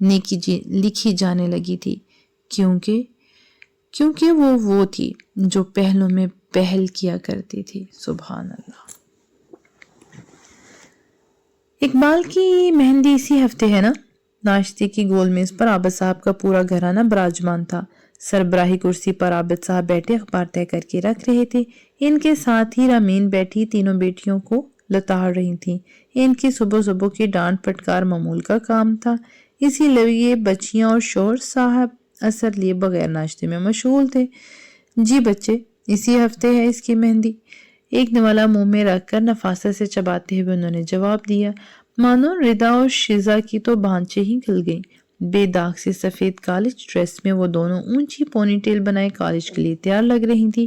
نیکی لکھی جانے لگی تھی، کیونکہ وہ تھی جو پہلوں میں پہل کیا کرتی تھی۔ سبحان اللہ۔ اقبال کی مہندی اسی ہفتے ہے نا؟ ناشتے کی گول میز پر عابد صاحب کا پورا گھرانہ براجمان تھا۔ سربراہی کرسی پر عابد صاحب بیٹھے اخبار طے کر کے رکھ رہے تھے۔ ان کے ساتھ ہی رامین بیٹھی تینوں بیٹیوں کو لتاڑ رہی تھیں۔ ان کی صبح صبح کی ڈانٹ پھٹکار معمول کا کام تھا، اسی لیے بچیاں اور شوہر صاحب اثر لیے بغیر ناشتے میں مشغول تھے۔ جی بچے، اسی ہفتے ہے اس کی مہندی، ایک نوالا منہ میں رکھ کر نفاست سے چباتے ہوئے انہوں نے جواب دیا۔ مانو ردا اور شیزا کی تو بانچیں ہی کھل گئیں۔ بے داغ سے سفید کالج ڈریس میں وہ دونوں اونچی پونی ٹیل بنائے کالج کے لیے تیار لگ رہی تھی۔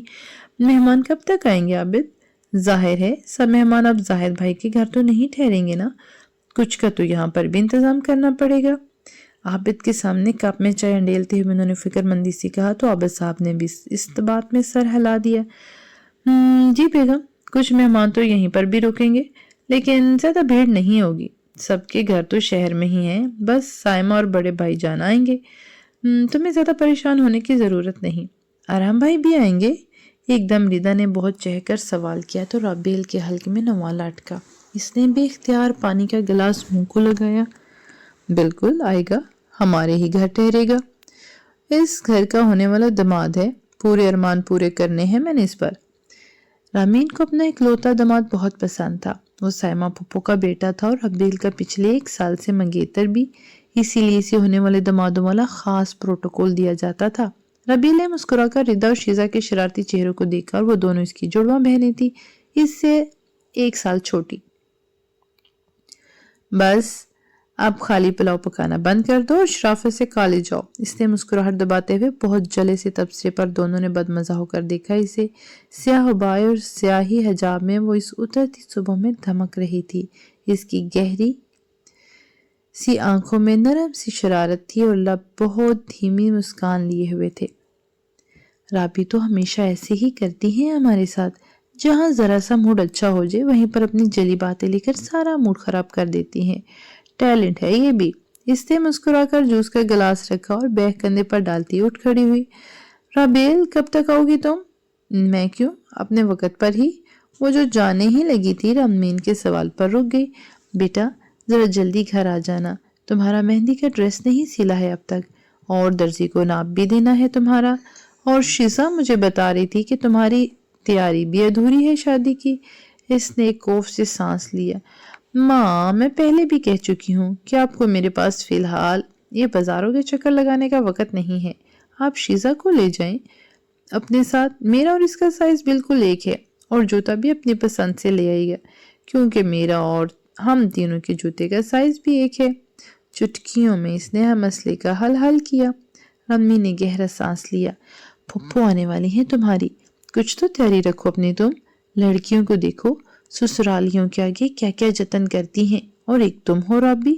مہمان کب تک آئیں گے عابد؟ ظاہر ہے سب مہمان اب زاہد بھائی کے گھر تو نہیں ٹھہریں گے نا، کچھ کا تو یہاں پر بھی انتظام کرنا پڑے گا۔ عابد کے سامنے کپ میں چائے انڈیلتے ہوئے انہوں نے فکر مندی سے کہا تو عابد صاحب نے بھی اس بات میں سر ہلا دیا۔ جی بیگم، کچھ مہمان تو یہیں پر بھی رکیں گے، لیکن زیادہ بھیڑ نہیں ہوگی، سب کے گھر تو شہر میں ہی ہیں، بس سائمہ اور بڑے بھائی جان آئیں گے، تمہیں زیادہ پریشان ہونے کی ضرورت نہیں۔ آرام بھائی بھی آئیں گے؟ ایک دم ردا نے بہت چہ کر سوال کیا تو رابیل کے حلق میں نوالا اٹکا۔ اس نے بے اختیار پانی کا گلاس منہ کو لگایا۔ بالکل آئے گا، ہمارے ہی گھر ٹھہرے گا، اس گھر کا ہونے والا دماد ہے، پورے ارمان پورے کرنے ہیں میں نے اس پر۔ رامین کو اپنا اکلوتا دماد بہت پسند تھا، وہ سائمہ پھپھو کا بیٹا تھا اور رابیل کا پچھلے 1 سال سے منگیتر بھی، اسی لیے اسے ہونے والے دمادوں والا خاص پروٹوکول دیا جاتا تھا۔ رابیل نے مسکرا کر ردا اور شیزا کے شرارتی چہروں کو دیکھا اور وہ دونوں اس کی جڑواں بہنیں تھی، اس سے 1 سال چھوٹی۔ بس اب خالی پلاؤ پکانا بند کر دو اور شرافت سے کالج جاؤ، اس نے مسکراہٹ دباتے ہوئے بہت جلے سے تبصرے پر دونوں نے بدمزہ ہو کر دیکھا اسے۔ سیاہ بائے اور سیاہی حجاب میں وہ اس اترتی صبح میں دھمک رہی تھی، اس کی گہری سی آنکھوں میں نرم سی شرارت تھی اور لب بہت دھیمی مسکان لیے ہوئے تھے۔ رابی تو ہمیشہ ایسے ہی کرتی ہیں ہمارے ساتھ، جہاں ذرا سا موڈ اچھا ہو جائے وہیں پر اپنی جلی باتیں لے کر سارا موڈ خراب کر دیتی ہیں، ٹیلنٹ ہے یہ بھی۔ اس نے مسکرا کر جوس کا گلاس رکھا اور بیگ کندھے پر ڈالتی اٹھ کھڑی ہوئی۔ رابیل کب تک آؤ گی تم؟ میں کیوں، اپنے وقت پر ہی۔ وہ جو جانے ہی لگی تھی رامین کے سوال پر رک گئی۔ بیٹا ذرا جلدی گھر آ جانا، تمہارا مہندی کا ڈریس نہیں سلا ہے اب تک، اور درزی کو ناپ بھی دینا ہے تمہارا، اور شیزا مجھے بتا رہی تھی کہ تمہاری تیاری بھی ادھوری ہے شادی کی۔ اس نے ایک کوف سے سانس لیا۔ ماں میں پہلے بھی کہہ چکی ہوں کہ آپ کو میرے پاس فی الحال یہ بازاروں کے چکر لگانے کا وقت نہیں ہے، آپ شیزا کو لے جائیں اپنے ساتھ، میرا اور اس کا سائز بالکل ایک ہے، اور جوتا بھی اپنی پسند سے لے آئے گا، کیونکہ میرا اور ہم تینوں کے جوتے کا سائز بھی ایک ہے۔ چٹکیوں میں اس نے مسئلے کا حل کیا۔ امی نے گہرا سانس لیا۔ پھپھو آنے والی ہیں تمہاری، کچھ تو تیاری رکھو اپنی، تم لڑکیوں کو دیکھو سسرالیوں کے آگے کیا کیا جتن کرتی ہیں، اور ایک تم ہو رابی۔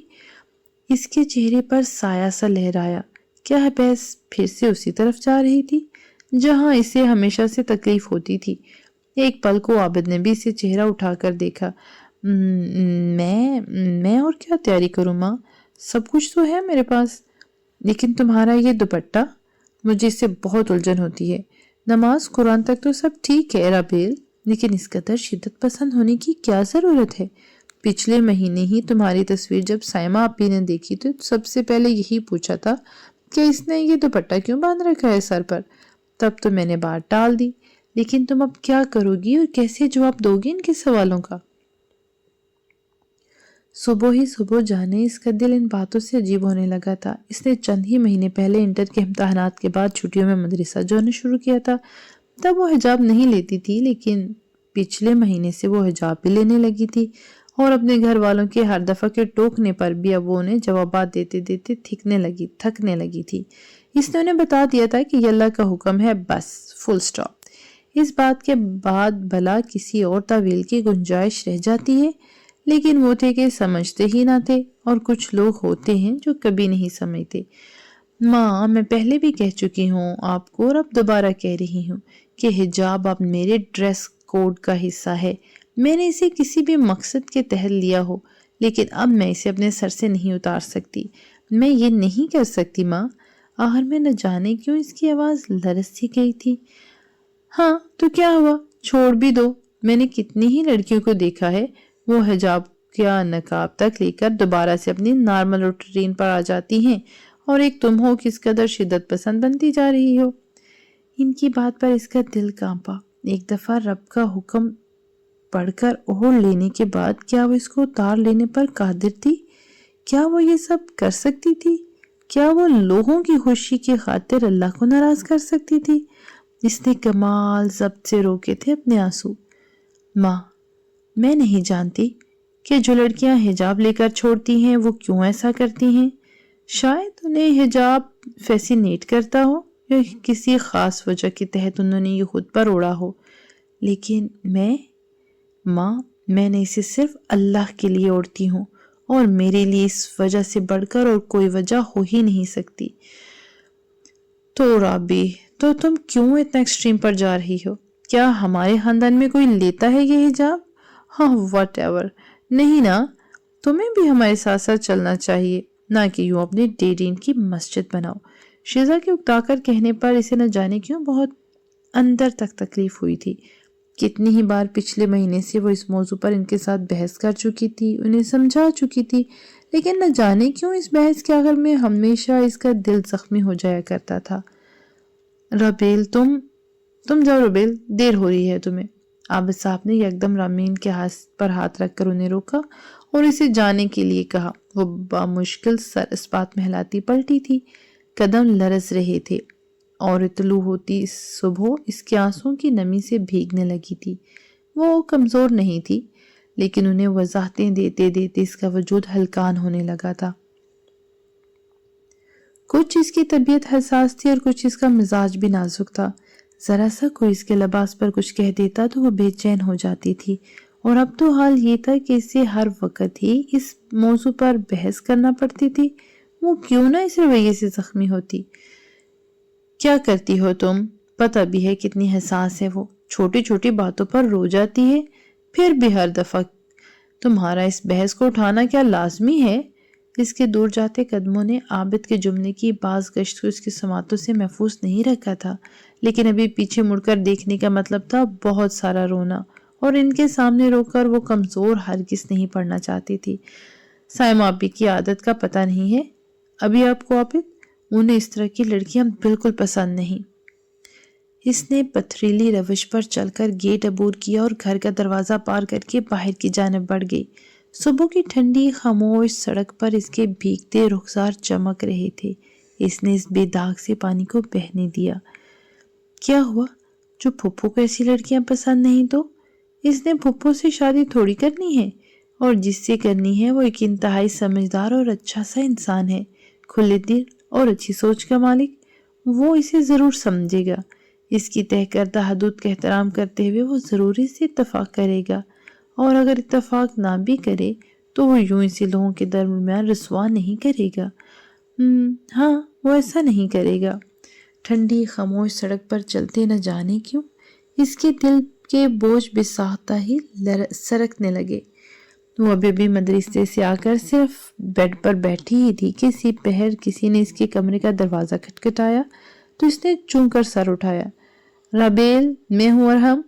اس کے چہرے پر سایہ سا لہرایا، کیا بحث پھر سے اسی طرف جا رہی تھی جہاں اسے ہمیشہ سے تکلیف ہوتی تھی۔ ایک پل کو عابد نے بھی اسے چہرہ اٹھا کر دیکھا۔ میں اور کیا تیاری کروں ماں، سب کچھ تو ہے میرے پاس، لیکن تمہارا یہ دوپٹہ، مجھے اس سے بہت الجھن ہوتی ہے۔ نماز قرآن تک تو سب ٹھیک ہے رابیل، لیکن اس قدر شدت پسند ہونے کی کیا ضرورت ہے؟ پچھلے مہینے ہی تمہاری تصویر جب سائمہ آپی نے دیکھی تو سب سے پہلے یہی پوچھا تھا کہ اس نے یہ دوپٹہ کیوں باندھ رکھا ہے سر پر، تب تو میں نے بات ٹال دی، لیکن تم اب کیا کرو گی اور کیسے جواب دو گی ان کے سوالوں کا؟ صبح ہی صبح جانے اس کا دل ان باتوں سے عجیب ہونے لگا تھا۔ اس نے چند ہی مہینے پہلے انٹر کے امتحانات کے بعد چھٹیوں میں مدرسہ جانا شروع کیا تھا، تب وہ حجاب نہیں لیتی تھی، لیکن پچھلے مہینے سے وہ حجاب بھی لینے لگی تھی، اور اپنے گھر والوں کے ہر دفعہ کے ٹوکنے پر بھی اب وہ انہیں جوابات دیتے دیتے تھکنے لگی تھی۔ اس نے انہیں بتا دیا تھا کہ یہ اللہ کا حکم ہے، بس فل سٹاپ۔ اس بات کے بعد بھلا کسی اور تعویل کی گنجائش رہ جاتی ہے، لیکن وہ تھے کہ سمجھتے ہی نہ تھے، اور کچھ لوگ ہوتے ہیں جو کبھی نہیں سمجھتے۔ ماں میں پہلے بھی کہہ چکی ہوں آپ کو، اور اب دوبارہ کہہ رہی ہوں کہ حجاب اب میرے ڈریس کوڈ کا حصہ ہے۔ میں نے اسے کسی بھی مقصد کے تحت لیا ہو، لیکن اب میں اسے اپنے سر سے نہیں اتار سکتی۔ میں یہ نہیں کر سکتی ماں۔ آخر میں نہ جانے کیوں اس کی آواز لرز سی گئی تھی۔ ہاں تو کیا ہوا، چھوڑ بھی دو۔ میں نے کتنی ہی لڑکیوں کو دیکھا ہے، وہ حجاب یا نقاب تک لے کر دوبارہ سے اپنی نارمل روٹین پر آ جاتی ہیں، اور ایک تم ہو کس قدر شدت پسند بنتی جا رہی ہو۔ ان کی بات پر اس کا دل کانپا۔ ایک دفعہ رب کا حکم پڑھ کر اوڑھ لینے کے بعد کیا وہ اس کو اتار لینے پر قادر تھی؟ کیا وہ یہ سب کر سکتی تھی؟ کیا وہ لوگوں کی خوشی کی خاطر اللہ کو ناراض کر سکتی تھی؟ اس نے کمال ضبط سے روکے تھے اپنے آنسو۔ ماں، میں نہیں جانتی کہ جو لڑکیاں حجاب لے کر چھوڑتی ہیں وہ کیوں ایسا کرتی ہیں۔ شاید انہیں حجاب فیسینیٹ کرتا ہو یا کسی خاص وجہ کے تحت انہوں نے یہ خود پر اوڑھا ہو، لیکن ماں، میں نے اسے صرف اللہ کے لیے اوڑھتی ہوں، اور میرے لیے اس وجہ سے بڑھ کر اور کوئی وجہ ہو ہی نہیں سکتی۔ تو رابی، تو تم کیوں اتنا ایکسٹریم پر جا رہی ہو؟ کیا ہمارے خاندان میں کوئی لیتا ہے یہ حجاب؟ ہاں واٹ ایور، نہیں نا، تمہیں بھی ہمارے ساتھ ساتھ چلنا چاہیے، نہ کہ یوں اپنی ڈیڈین کی مسجد بناؤ۔ شیزا کے اکتا کر کہنے پر اسے نہ جانے کیوں بہت اندر تک تکلیف ہوئی تھی۔ کتنی ہی بار پچھلے مہینے سے وہ اس موضوع پر ان کے ساتھ بحث کر چکی تھی، انہیں سمجھا چکی تھی، لیکن نہ جانے کیوں اس بحث کے آخر میں ہمیشہ اس کا دل زخمی ہو جایا کرتا تھا۔ ربیل، تم جاؤ ربیل، دیر ہو رہی ہے تمہیں۔ عابد صاحب نے یکدم رامین کے ہاتھ پر ہاتھ رکھ کر انہیں روکا اور اسے جانے کے لیے کہا۔ وہ بامشکل سر اس بات میں ہلاتی پلٹی تھی، قدم لرز رہے تھے، اور طلوع ہوتی صبح اس کے آنسوں کی نمی سے بھیگنے لگی تھی۔ وہ کمزور نہیں تھی، لیکن انہیں وضاحتیں دیتے دیتے اس کا وجود ہلکان ہونے لگا تھا۔ کچھ اس کی طبیعت حساس تھی اور کچھ اس کا مزاج بھی نازک تھا۔ ذرا سا کوئی اس کے لباس پر کچھ کہہ دیتا تو وہ بے چین ہو جاتی تھی، اور اب تو حال یہ تھا کہ اسے ہر وقت ہی اس موضوع پر بحث کرنا پڑتی تھی۔ وہ کیوں نہ اس رویے سے زخمی ہوتی۔ کیا کرتی ہو تم؟ پتہ بھی ہے کتنی حساس ہے وہ، چھوٹی چھوٹی باتوں پر رو جاتی ہے، پھر بھی ہر دفعہ تمہارا اس بحث کو اٹھانا کیا لازمی ہے؟ اس کے دور جاتے قدموں نے عابد کے جملے کی باز گشت کو اس کی سماعتوں سے محفوظ نہیں رکھا تھا، لیکن ابھی پیچھے مڑ کر دیکھنے کا مطلب تھا بہت سارا رونا، اور ان کے سامنے رو کر وہ کمزور ہرگز نہیں پڑنا چاہتی تھی۔ سائمہ آپی کی عادت کا پتہ نہیں ہے ابھی آپ کو عابد، انہیں اس طرح کی لڑکیاں بالکل پسند نہیں۔ اس نے پتھریلی روش پر چل کر گیٹ عبور کیا اور گھر کا دروازہ پار کر کے باہر کی جانب بڑھ گئی۔ صبح کی ٹھنڈی خاموش سڑک پر اس کے بھیگتے رخسار چمک رہے تھے۔ اس نے اس بے داغ سے پانی کو بہنے دیا۔ کیا ہوا؟ جو پھپھو کو ایسی لڑکیاں پسند نہیں تو اس نے پھپھو سے شادی تھوڑی کرنی ہے، اور جس سے کرنی ہے وہ ایک انتہائی سمجھدار اور اچھا سا انسان ہے، کھلے دل اور اچھی سوچ کا مالک۔ وہ اسے ضرور سمجھے گا، اس کی طے کردہ حدود کا احترام کرتے ہوئے وہ ضروری سے اتفاق کرے گا، اور اگر اتفاق نہ بھی کرے تو وہ یوں اسی لوگوں کے درمیان رسوا نہیں کرے گا۔ ہاں، وہ ایسا نہیں کرے گا۔ ٹھنڈی خاموش سڑک پر چلتے نہ جانے کیوں اس کے دل کے بوجھ بساختہ ہی سرکنے لگے۔ وہ ابھی مدرسے سے آ کر صرف بیڈ پر بیٹھی ہی تھی کہ اسی پہر کسی نے اس کے کمرے کا دروازہ کھٹکھٹایا تو اس نے چون کر سر اٹھایا۔ رابیل، میں ہوں ارحم۔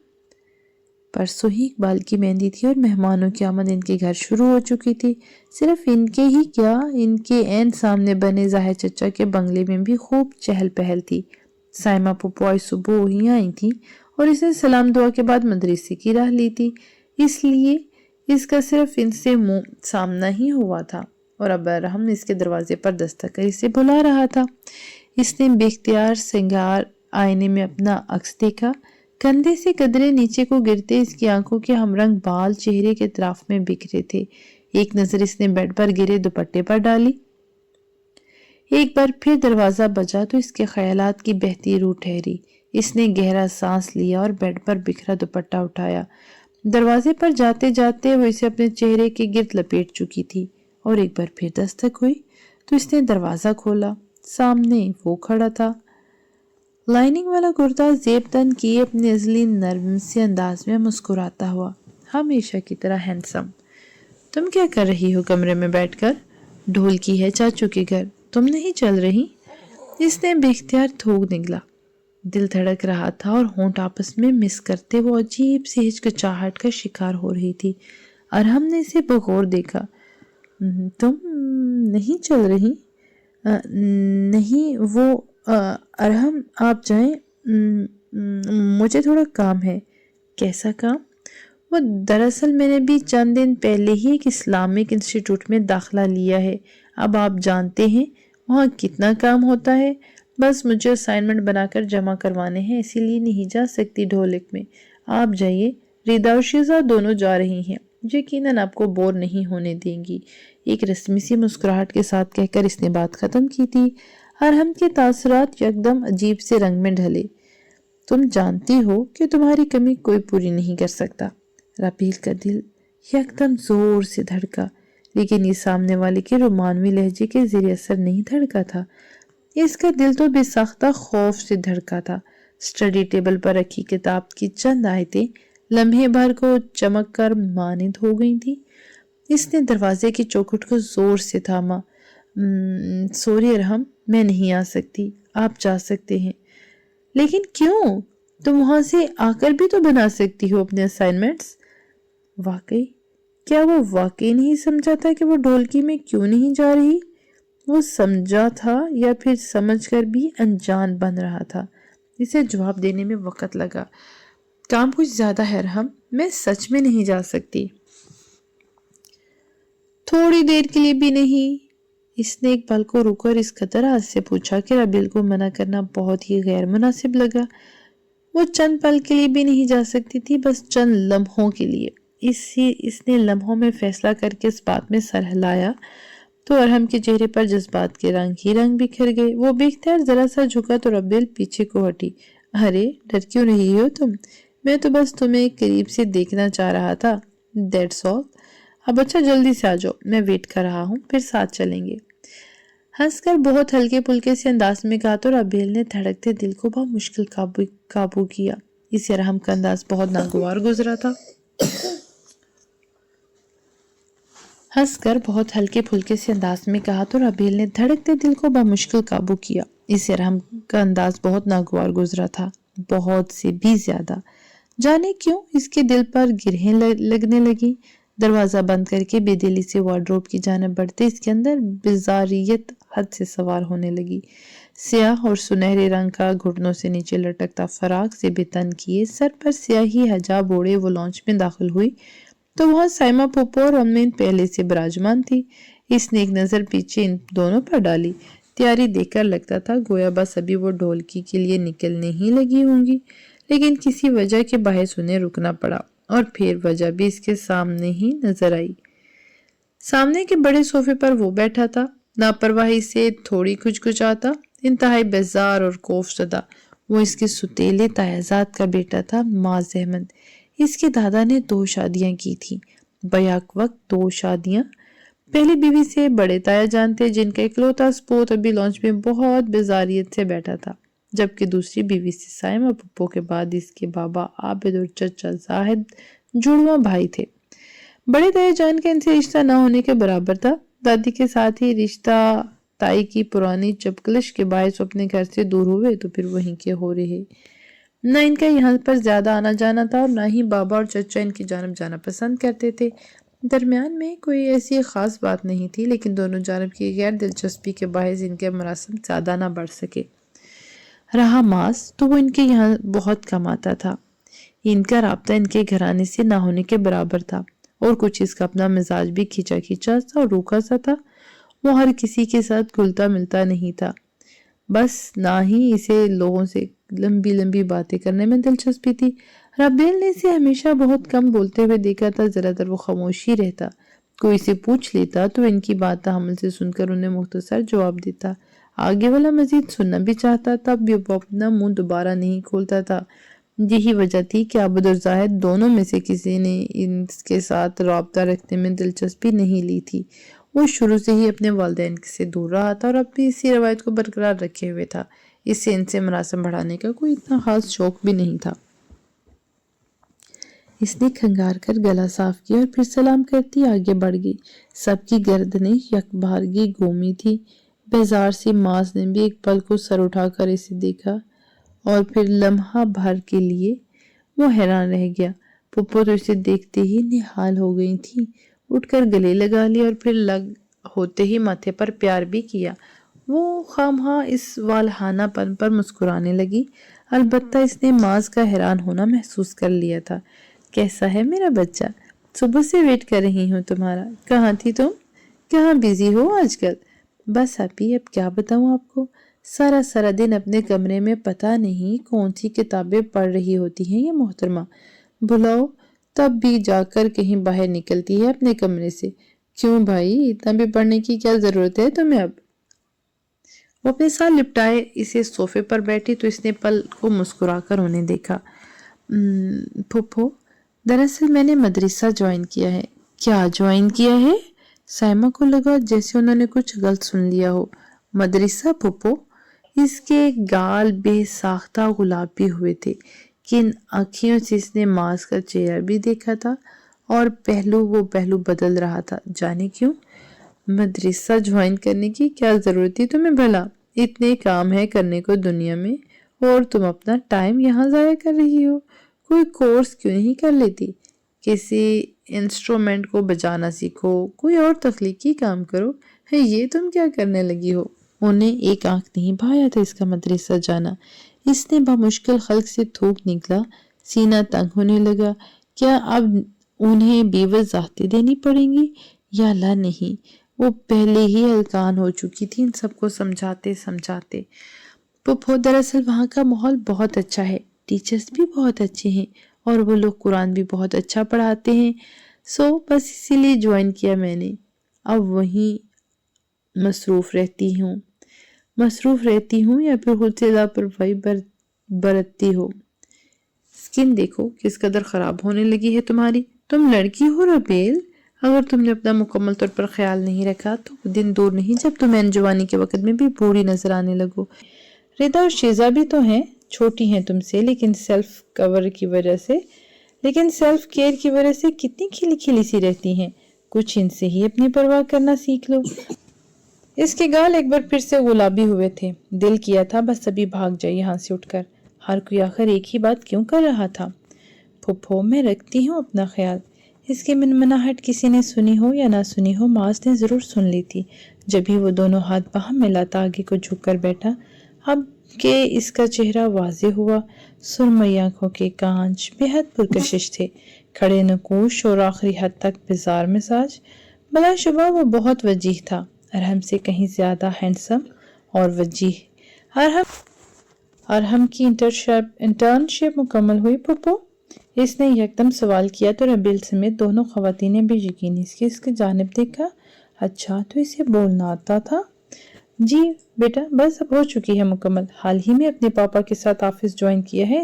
پرسوں ہی اقبال کی مہندی تھی اور مہمانوں کی آمد ان کے گھر شروع ہو چکی تھی۔ صرف ان کے ہی کیا، ان کے عین سامنے بنے ظاہر چچا کے بنگلے میں بھی خوب چہل پہل تھی۔ سائمہ پھپھو آج صبح ہی آئی تھی اور اس نے سلام دعا کے بعد مدرسے کی راہ لی تھی، اس لیے اس کا صرف ان سے منہ سامنا ہی ہوا تھا، اور اب ارحم اس کے دروازے پر دستک کر اسے بلا رہا تھا۔ اس نے بے اختیار سنگار آئینے میں اپنا عکس دیکھا۔ کندھے سے قدرے نیچے کو گرتے اس کی آنکھوں کے ہم رنگ بال چہرے کے اطراف میں بکھرے تھے۔ ایک نظر اس نے بیڈ پر گرے دوپٹے پر ڈالی، ایک بار پھر دروازہ بجا تو اس کے خیالات کی بہتی روح ٹھہری۔ اس نے گہرا سانس لیا اور بیڈ پر بکھرا دوپٹہ اٹھایا۔ دروازے پر جاتے جاتے وہ اسے اپنے چہرے کے گرد لپیٹ چکی تھی، اور ایک بار پھر دستک ہوئی تو اس نے دروازہ کھولا۔ سامنے وہ کھڑا تھا، لائننگ والا کرتا زیب تن کیے، اپنے ازلی نرم سے انداز میں مسکراتا ہوا، ہمیشہ کی طرح ہینڈسم۔ تم کیا کر رہی ہو کمرے میں بیٹھ کر؟ ڈھول کی ہے چاچو کے گھر، تم نہیں چل رہی؟ اس نے بے اختیار تھوک نکلا۔ دل دھڑک رہا تھا اور ہونٹ آپس میں مس کرتے وہ عجیب سی ہچکچاہٹ کا شکار ہو رہی تھی۔ ارحم نے اسے بغور دیکھا۔ تم نہیں چل رہی؟ نہیں وہ ارحم آپ جائیں، مجھے تھوڑا کام ہے۔ کیسا کام؟ وہ دراصل میں نے بھی چند دن پہلے ہی ایک اسلامک انسٹیٹیوٹ میں داخلہ لیا ہے۔ اب آپ جانتے ہیں وہاں کتنا کام ہوتا ہے۔ بس مجھے اسائنمنٹ بنا کر جمع کروانے ہیں، اسی لیے نہیں جا سکتی ڈھولک میں۔ آپ جائیے، ریدا اور شیزا دونوں جا رہی ہیں، یقیناً آپ کو بور نہیں ہونے دیں گی۔ ایک رسمی سی مسکراہٹ کے ساتھ کہہ کر اس نے بات ختم کی تھی۔ ارحم کے تاثرات یکدم عجیب سے رنگ میں ڈھلے۔ تم جانتی ہو کہ تمہاری کمی کوئی پوری نہیں کر سکتا۔ رابیل کا دل یکدم زور سے دھڑکا، لیکن یہ سامنے والے کے رومانوی لہجے کے زیر اثر نہیں دھڑکا تھا۔ اس کا دل تو بے ساختہ خوف سے دھڑکا تھا۔ اسٹڈی ٹیبل پر رکھی کتاب کی چند آیتیں لمحے بھر کو چمک کر مانند ہو گئی تھی۔ اس نے دروازے کی چوکھٹ کو زور سے تھاما۔ سوری ارحم، میں نہیں آ سکتی، آپ جا سکتے ہیں۔ لیکن کیوں؟ تم وہاں سے آ کر بھی تو بنا سکتی ہو اپنے اسائنمنٹس۔ واقعی؟ کیا وہ واقعی نہیں سمجھا تھا کہ وہ ڈھولکی میں کیوں نہیں جا رہی؟ وہ سمجھا تھا یا پھر سمجھ کر بھی انجان بن رہا تھا؟ اسے جواب دینے میں وقت لگا۔ کام کچھ زیادہ ہے ارحم، میں سچ میں نہیں جا سکتی۔ تھوڑی دیر کے لیے بھی نہیں؟ اس نے ایک پل کو رک کر اس قدر آج سے پوچھا کہ رابیل کو منع کرنا بہت ہی غیر مناسب لگا۔ وہ چند پل کے لیے بھی نہیں جا سکتی تھی، بس چند لمحوں کے لیے۔ اس نے لمحوں میں فیصلہ کر کے اس بات میں سر ہلایا تو ارحم کے چہرے پر جذبات کے رنگ ہی رنگ بکھر گئے۔ وہ بے اختیار ذرا سا جھکا تو رابیل پیچھے کو ہٹی۔ ارے ڈر کیوں رہی ہو تم؟ میں تو بس تمہیں قریب سے دیکھنا چاہ رہا تھا، دیٹس آل۔ اب اچھا جلدی سے آ جاؤ، میں ویٹ کر رہا ہوں، پھر ساتھ چلیں گے۔ ہنس کر بہت ہلکے پھلکے سے انداز میں کہا تو رابیل نے دھڑکتے دل کو بہت مشکل قابو کیا۔ اسے ارحم کا انداز بہت ناگوار گزرا تھا۔ ہنس کر بہت ہلکے پھلکے سے انداز میں کہا تو رابیل نے دھڑکتے دل کو بمشکل قابو کیا۔ اسے ارحم کا انداز بہت ناگوار گزرا تھا، بہت سے بھی زیادہ۔ جانے کیوں اس کے دل پر گرہیں لگنے لگی۔ دروازہ بند کر کے بے دلی سے وارڈروب کی جانب بڑھتے اس کے اندر بیزاریت حد سے سوار ہونے لگی۔ سیاہ اور سنہرے رنگ کا گھٹنوں سے نیچے لٹکتا فراق سے بے تن کیے سر پر سیاہی حجاب اوڑے وہ لانچ میں داخل ہوئی تو وہاں سائمہ پھوپھو اور امین پہلے سے براجمان تھی۔ اس نے ایک نظر پیچھے ان دونوں پر ڈالی۔ تیاری دیکھ کر لگتا تھا گویا بس ابھی وہ ڈھولکی کے لیے نکلنے ہی لگی ہوں گی، لیکن کسی وجہ کے باعث انہیں رکنا پڑا، اور پھر وجہ بھی اس کے سامنے ہی نظر آئی۔ سامنے کے بڑے صوفے پر وہ بیٹھا تھا، لاپرواہی سے تھوڑی کھچکھچاتا، انتہائی بیزار اور خوف زدہ۔ وہ اس کے ستیلے تایزاد کا بیٹا تھا، معاذ احمد۔ اس کے دادا نے 2 شادیاں کی تھیں، بیک وقت 2 شادیاں۔ پہلی بیوی سے بڑے تایا جان تھے جن کا اکلوتا سپوت ابھی لانچ میں بہت بیزاریت سے بیٹھا تھا، جبکہ دوسری بیوی سے سائمہ پھوپھو کے بعد اس کے بابا عابد اور چچا زاہد جڑواں بھائی تھے۔ بڑے تایا جان کا ان سے رشتہ نہ ہونے کے برابر تھا۔ دادی کے ساتھ ہی رشتہ تائی کی پرانی چپکلش کے باعث اپنے گھر سے دور ہوئے تو پھر وہیں کے ہو رہے۔ نہ ان کا یہاں پر زیادہ آنا جانا تھا اور نہ ہی بابا اور چچا ان کی جانب جانا پسند کرتے تھے۔ درمیان میں کوئی ایسی خاص بات نہیں تھی، لیکن دونوں جانب کی غیر دلچسپی کے باعث ان کے مراسم زیادہ نہ بڑھ سکے۔ رہا ماس تو وہ ان کے یہاں بہت کم آتا تھا۔ ان کا رابطہ ان کے گھرانے سے نہ ہونے کے برابر تھا، اور کچھ اس کا اپنا مزاج بھی کھچا کھچا سا اور روکھا سا تھا۔ وہ ہر کسی کے ساتھ گھلتا ملتا نہیں تھا، بس نہ ہی اسے لوگوں سے لمبی لمبی باتیں کرنے میں دلچسپی تھی۔ رابیل نے اسے ہمیشہ بہت کم بولتے ہوئے دیکھا تھا، زیادہ تر وہ خاموش ہی رہتا۔ کوئی اسے پوچھ لیتا تو ان کی بات تحمل سے سن کر انہیں مختصر جواب دیتا۔ آگے والا مزید سننا بھی چاہتا تھا، وہ اپنا منہ دوبارہ نہیں کھولتا تھا۔ یہی وجہ تھی کہ عابد اور زاہد دونوں میں سے کسی نے ان کے ساتھ رابطہ رکھنے میں دلچسپی نہیں لی تھی۔ وہ شروع سے ہی اپنے والدین سے دور رہا تھا اور اپنی اسی روایت کو برقرار رکھے ہوئے تھا۔ اس سے ان سے مراسم بڑھانے کا کوئی اتنا خاص شوق بھی نہیں تھا۔ اس نے کھنگار کر گلا صاف کیا اور پھر سلام کرتی آگے بڑھ گئی۔ سب کی گردنیں یکبارگی گھومی تھی۔ بیزار سی ماس نے بھی ایک پل کو سر اٹھا کر اسے دیکھا اور پھر لمحہ بھر کے لیے وہ حیران رہ گیا۔ پھپھو تو اسے دیکھتے ہی نہال ہو گئی تھی، اٹھ کر گلے لگا لیا اور پھر ہوتے ہی ماتھے پر پیار بھی کیا۔ وہ خواہاں اس والہانہ پن پر مسکرانے لگی، البتہ اس نے ماس کا حیران ہونا محسوس کر لیا تھا۔ کیسا ہے میرا بچہ؟ صبح سے ویٹ کر رہی ہوں تمہارا۔ کہاں تھی تم؟ کہاں بیزی ہو آج کل؟ بس اپی اب کیا بتاؤں آپ کو، سارا دن اپنے کمرے میں پتہ نہیں کون سی کتابیں پڑھ رہی ہوتی ہیں یہ محترمہ، بلاؤ تب بھی جا کر کہیں باہر نکلتی ہے اپنے کمرے سے۔ کیوں بھائی، اتنا بھی پڑھنے کی کیا ضرورت ہے تمہیں اب؟ وہ اپنے ساتھ لپٹائے اسے صوفے پر بیٹھی تو اس نے پل کو مسکرا کر انہیں دیکھا۔ پھپھو، دراصل میں نے مدرسہ جوائن کیا ہے۔ کیا جوائن کیا ہے؟ سائمہ کو لگا جیسے انہوں نے کچھ غلط سن لیا ہو۔ مدرسہ پھپھو؟ اس کے گال بے ساختہ گلابی ہوئے تھے، کن آنکھیوں سے اس نے ماس کا چہرہ بھی دیکھا تھا اور وہ پہلو بدل رہا تھا، جانے کیوں؟ مدرسہ جوائن کرنے کی کیا ضرورت تھی تمہیں بھلا؟ اتنے کام ہے کرنے کو دنیا میں اور تم اپنا ٹائم یہاں ضائع کر رہی ہو۔ کوئی کورس کیوں نہیں کر لیتی؟ کسی انسٹرومنٹ کو بجانا سیکھو، کوئی اور تخلیقی کام کرو۔ یہ تم کیا کرنے لگی ہو؟ انہیں ایک آنکھ نہیں بھایا تھا اس کا مدرسہ جانا۔ اس نے بمشکل خلق سے تھوک نکلا، سینہ تنگ ہونے لگا۔ کیا اب انہیں بے وضاحتیں دینی پڑیں گی؟ یا اللہ نہیں، وہ پہلے ہی ہلکان ہو چکی تھی ان سب کو سمجھاتے۔ پھپھو، دراصل وہاں کا ماحول بہت اچھا ہے، ٹیچرز بھی بہت اچھے ہیں اور وہ لوگ قرآن بھی بہت اچھا پڑھاتے ہیں، بس اسی لیے جوائن کیا میں نے۔ اب وہیں مصروف رہتی ہوں یا پھر خود سے لاپرواہی برتتی ہو؟ سکن دیکھو کس قدر خراب ہونے لگی ہے تمہاری۔ تم لڑکی ہو ربیل، اگر تم نے اپنا مکمل طور پر خیال نہیں رکھا تو وہ دن دور نہیں جب تم جوانی کے وقت میں بھی بوڑھی نظر آنے لگو۔ ردا اور شیزا بھی تو ہیں، چھوٹی ہیں تم سے، لیکن سیلف کیئر کی وجہ سے کتنی کھلی کھلی سی رہتی ہیں۔ کچھ ان سے ہی اپنی پرواہ کرنا سیکھ لو۔ اس کے گال ایک بار پھر سے گلابی ہوئے تھے، دل کیا تھا بس ابھی بھاگ جائے یہاں سے اٹھ کر۔ ہر کوئی آخر ایک ہی بات کیوں کر رہا تھا؟ پھپھو، میں رکھتی ہوں اپنا خیال۔ اس کی منمناہٹ کسی نے سنی ہو یا نہ سنی ہو، ماس نے ضرور سن لی تھی، جب ہی وہ دونوں ہاتھ باہم ملاتا آگے کو جھک کر بیٹھا۔ اب کہ اس کا چہرہ واضح ہوا، سرمئی آنکھوں کے کانچ بے حد پرکشش تھے، کھڑے نقوش اور آخری حد تک بیزار مزاج۔ بلا شبہ وہ بہت وجیح تھا، ارحم سے کہیں زیادہ ہینڈسم اور وجیح۔ ارحم کی انٹرنشپ مکمل ہوئی پھپھو؟ اس نے یکدم سوال کیا تو ربیل سمیت دونوں خواتینیں بھی یقینی اس کی جانب دیکھا۔ اچھا، تو اسے بولنا آتا تھا؟ جی بیٹا، بس اب ہو چکی ہے مکمل، حال ہی میں اپنے پاپا کے ساتھ آفس جوائن کیا ہے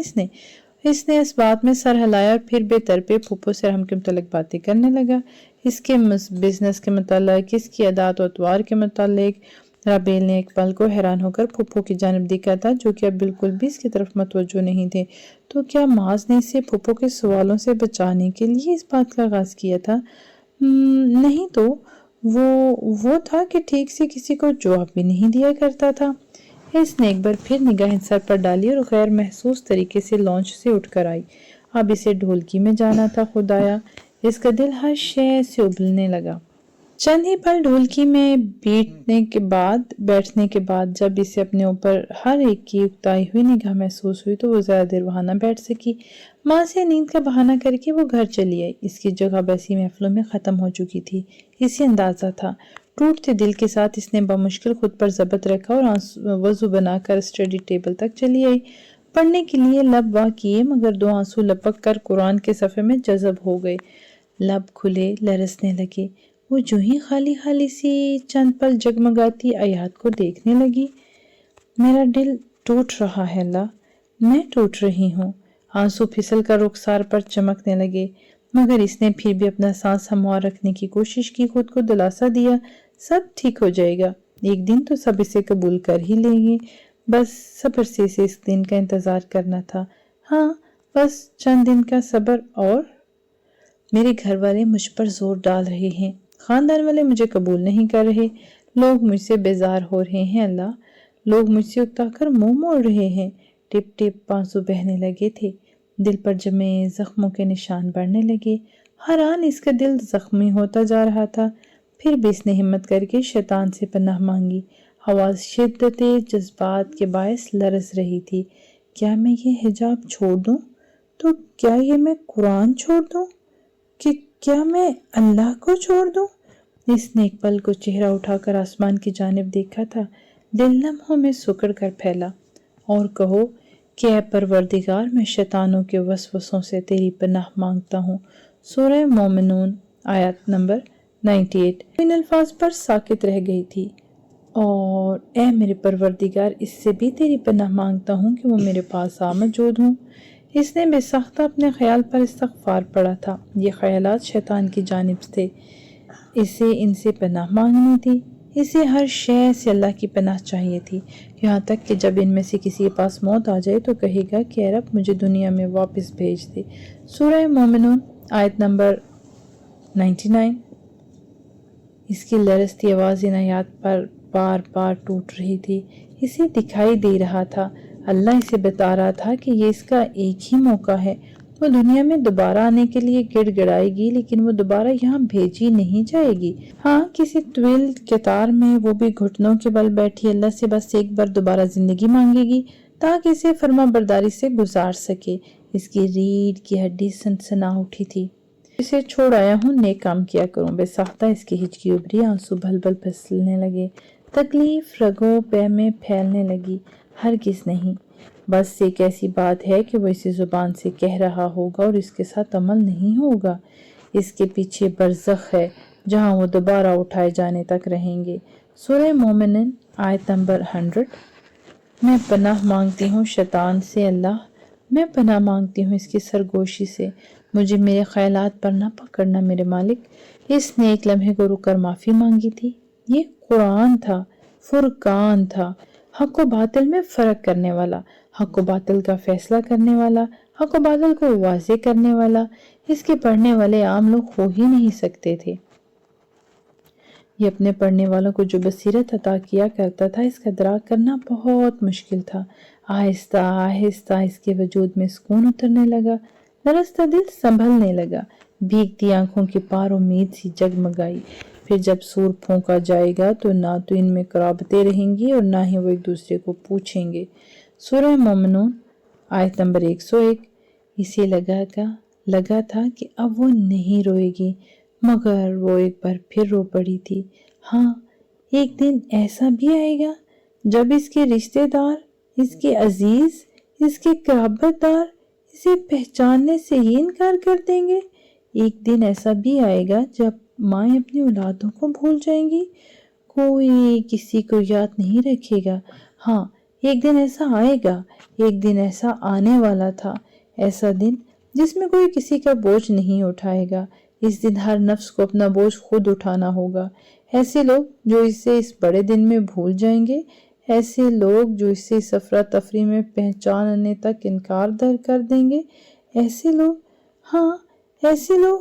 اس نے اس بات میں سر ہلایا اور پھر بے طرفے پھپھو سے ارحم کے متعلق باتیں کرنے لگا، اس کے بزنس کے متعلق، اس کی عادات و اطوار کے متعلق۔ رابیل نے ایک پل کو حیران ہو کر پھپھو کی جانب دیکھا تھا، جو کہ اب بالکل بھی اس کی طرف متوجہ نہیں تھے۔ تو کیا ماس نے اسے پھپھو کے سوالوں سے بچانے کے لیے اس بات کا آغاز کیا تھا؟ نہیں تو وہ تھا کہ ٹھیک سے کسی کو جواب بھی نہیں دیا کرتا تھا۔ اس نے ایک بار پھر نگاہیں سر پر ڈالی اور غیر محسوس طریقے سے لانچ سے اٹھ کر آئی۔ اب اسے ڈھولکی میں جانا تھا، خدایا، اس کا دل ہر شے سے ابلنے لگا۔ چند ہی پل ڈھولکی میں بیٹھنے کے بعد جب اسے اپنے اوپر ہر ایک کی اکتائی ہوئی نگاہ محسوس ہوئی تو وہ زیادہ دیر وہاں نہ بیٹھ سکی۔ ماں سے نیند کا بہانہ کر کے وہ گھر چلی آئی۔ اس کی جگہ بیسی محفلوں میں ختم ہو چکی تھی، اسے اندازہ تھا۔ ٹوٹتے دل کے ساتھ اس نے بمشکل خود پر ضبط رکھا اور وضو بنا کر اسٹڈی ٹیبل تک چلی آئی۔ پڑھنے کے لیے لب وا کیے مگر دو آنسو لپک کر قرآن کے صفحے میں جذب ہو گئے، لب کھلے، لرزنے لگے۔ وہ جو ہی خالی سی چند پل جگمگاتی آیات کو دیکھنے لگی۔ میرا دل ٹوٹ رہا ہے اللہ، میں ٹوٹ رہی ہوں۔ آنسو پھسل کر رخسار پر چمکنے لگے، مگر اس نے پھر بھی اپنا سانس ہموار رکھنے کی کوشش کی، خود کو دلاسا دیا، سب ٹھیک ہو جائے گا، ایک دن تو سب اسے قبول کر ہی لیں گے، بس صبر سے اسے اس دن کا انتظار کرنا تھا۔ ہاں، بس چند دن کا صبر اور میرے گھر والے مجھ پر زور ڈال رہے ہیں، خاندان والے مجھے قبول نہیں کر رہے، لوگ مجھ سے بیزار ہو رہے ہیں اللہ، لوگ مجھ سے اکتا کر منہ موڑ رہے ہیں۔ ٹپ ٹپ آنسو بہنے لگے تھے، دل پر جمے زخموں کے نشان بڑھنے لگے۔ ہر آن اس کا دل زخمی ہوتا جا رہا تھا۔ پھر بھی اس نے ہمت کر کے شیطان سے پناہ مانگی۔ آواز شدت جذبات کے باعث لرز رہی تھی۔ کیا میں یہ حجاب چھوڑ دوں؟ تو کیا یہ میں قرآن چھوڑ دوں؟ کہ کیا میں اللہ کو چھوڑ دوں؟ اس نے ایک پل کو چہرہ اٹھا کر آسمان کی جانب دیکھا تھا، دل لمحوں میں سکڑ کر پھیلا۔ اور کہو کہ اے پروردگار، میں شیطانوں کے وسوسوں سے تیری پناہ مانگتا ہوں۔ سورہ مومنون آیت نمبر 98۔ ان الفاظ پر ساکت رہ گئی تھی۔ اور اے میرے پروردگار، اس سے بھی تیری پناہ مانگتا ہوں کہ وہ میرے پاس آ موجود ہوں۔ اس نے بے ساختہ اپنے خیال پر استغفار پڑھا تھا۔ یہ خیالات شیطان کی جانب تھے، اسے ان سے پناہ مانگنی تھی۔ اسے ہر شے سے اللہ کی پناہ چاہیے تھی، یہاں تک کہ جب ان میں سے کسی کے پاس موت آ جائے تو کہے گا کہ اے رب مجھے دنیا میں واپس بھیج دے۔ سورہ مومنون آیت نمبر 99۔ اس کی لرزتی آواز ان آیات پر بار بار ٹوٹ رہی تھی۔ اسے دکھائی دے رہا تھا اللہ اسے بتا رہا تھا کہ یہ اس کا ایک ہی موقع ہے۔ وہ دنیا میں دوبارہ آنے کے لیے گڑ گڑائے گی، لیکن وہ دوبارہ یہاں بھیجی نہیں جائے گی۔ ہاں، کسی طویل قطار میں وہ بھی گھٹنوں کے بل بیٹھی اللہ سے بس ایک بار دوبارہ زندگی مانگے گی تاکہ اسے فرما برداری سے گزار سکے۔ اس کی ریڑھ کی ہڈی سنسنا اٹھی تھی۔ اسے چھوڑ آیا ہوں، نیک کام کیا کروں۔ بے ساختہ اس کی ہچکی ابھری، آنسو بھل بھل پھسلنے لگے، تکلیف رگوں پہ میں پھیلنے لگی۔ ہرگز نہیں، بس ایک ایسی بات ہے کہ وہ اسی زبان سے کہہ رہا ہوگا اور اس کے ساتھ عمل نہیں ہوگا۔ اس کے پیچھے برزخ ہے جہاں وہ دوبارہ اٹھائے جانے تک رہیں گے۔ سورہ مومنون آیت نمبر 100۔ میں پناہ مانگتی ہوں شیطان سے اللہ، میں پناہ مانگتی ہوں اس کی سرگوشی سے، مجھے میرے خیالات پر نہ پکڑنا میرے مالک۔ اس نے ایک لمحے کو رک کر معافی مانگی تھی۔ یہ قرآن تھا، فرقان تھا، حق و باطل میں فرق کرنے والا، حق و باطل کا فیصلہ کرنے والا، حق و باطل کو واضح کرنے والا۔ اس کے پڑھنے والے عام لوگ ہو ہی نہیں سکتے تھے۔ یہ اپنے پڑھنے والوں کو جو بصیرت عطا کیا کرتا تھا، اس کا ادراک کرنا بہت مشکل تھا۔ آہستہ آہستہ اس کے وجود میں سکون اترنے لگا، لرزتا دل سنبھلنے لگا، بھیگتی آنکھوں کی پار امید سی جگمگائی۔ پھر جب سور پھونکا جائے گا تو نہ تو ان میں قرابتیں رہیں گی اور نہ ہی وہ ایک دوسرے کو پوچھیں گے۔ سورہ مومنون آیت نمبر 101۔ اسے لگا تھا کہ اب وہ نہیں روئے گی، مگر وہ ایک بار پھر رو پڑی تھی۔ ہاں، ایک دن ایسا بھی آئے گا جب اس کے رشتہ دار، اس کے عزیز، اس کے قرابت دار اسے پہچاننے سے ہی انکار کر دیں گے۔ ایک دن ایسا بھی آئے گا جب مائیں اپنی اولادوں کو بھول جائیں گی، کوئی کسی کو یاد نہیں رکھے گا۔ ہاں، ایک دن ایسا آئے گا، ایک دن ایسا آنے والا تھا، ایسا دن جس میں کوئی کسی کا بوجھ نہیں اٹھائے گا۔ اس دن ہر نفس کو اپنا بوجھ خود اٹھانا ہوگا۔ ایسے لوگ جو اسے اس بڑے دن میں بھول جائیں گے، ایسے لوگ جو اسے اس افراتفری میں پہچاننے تک انکار کر دیں گے، ایسے لوگ، ہاں ایسے لوگ،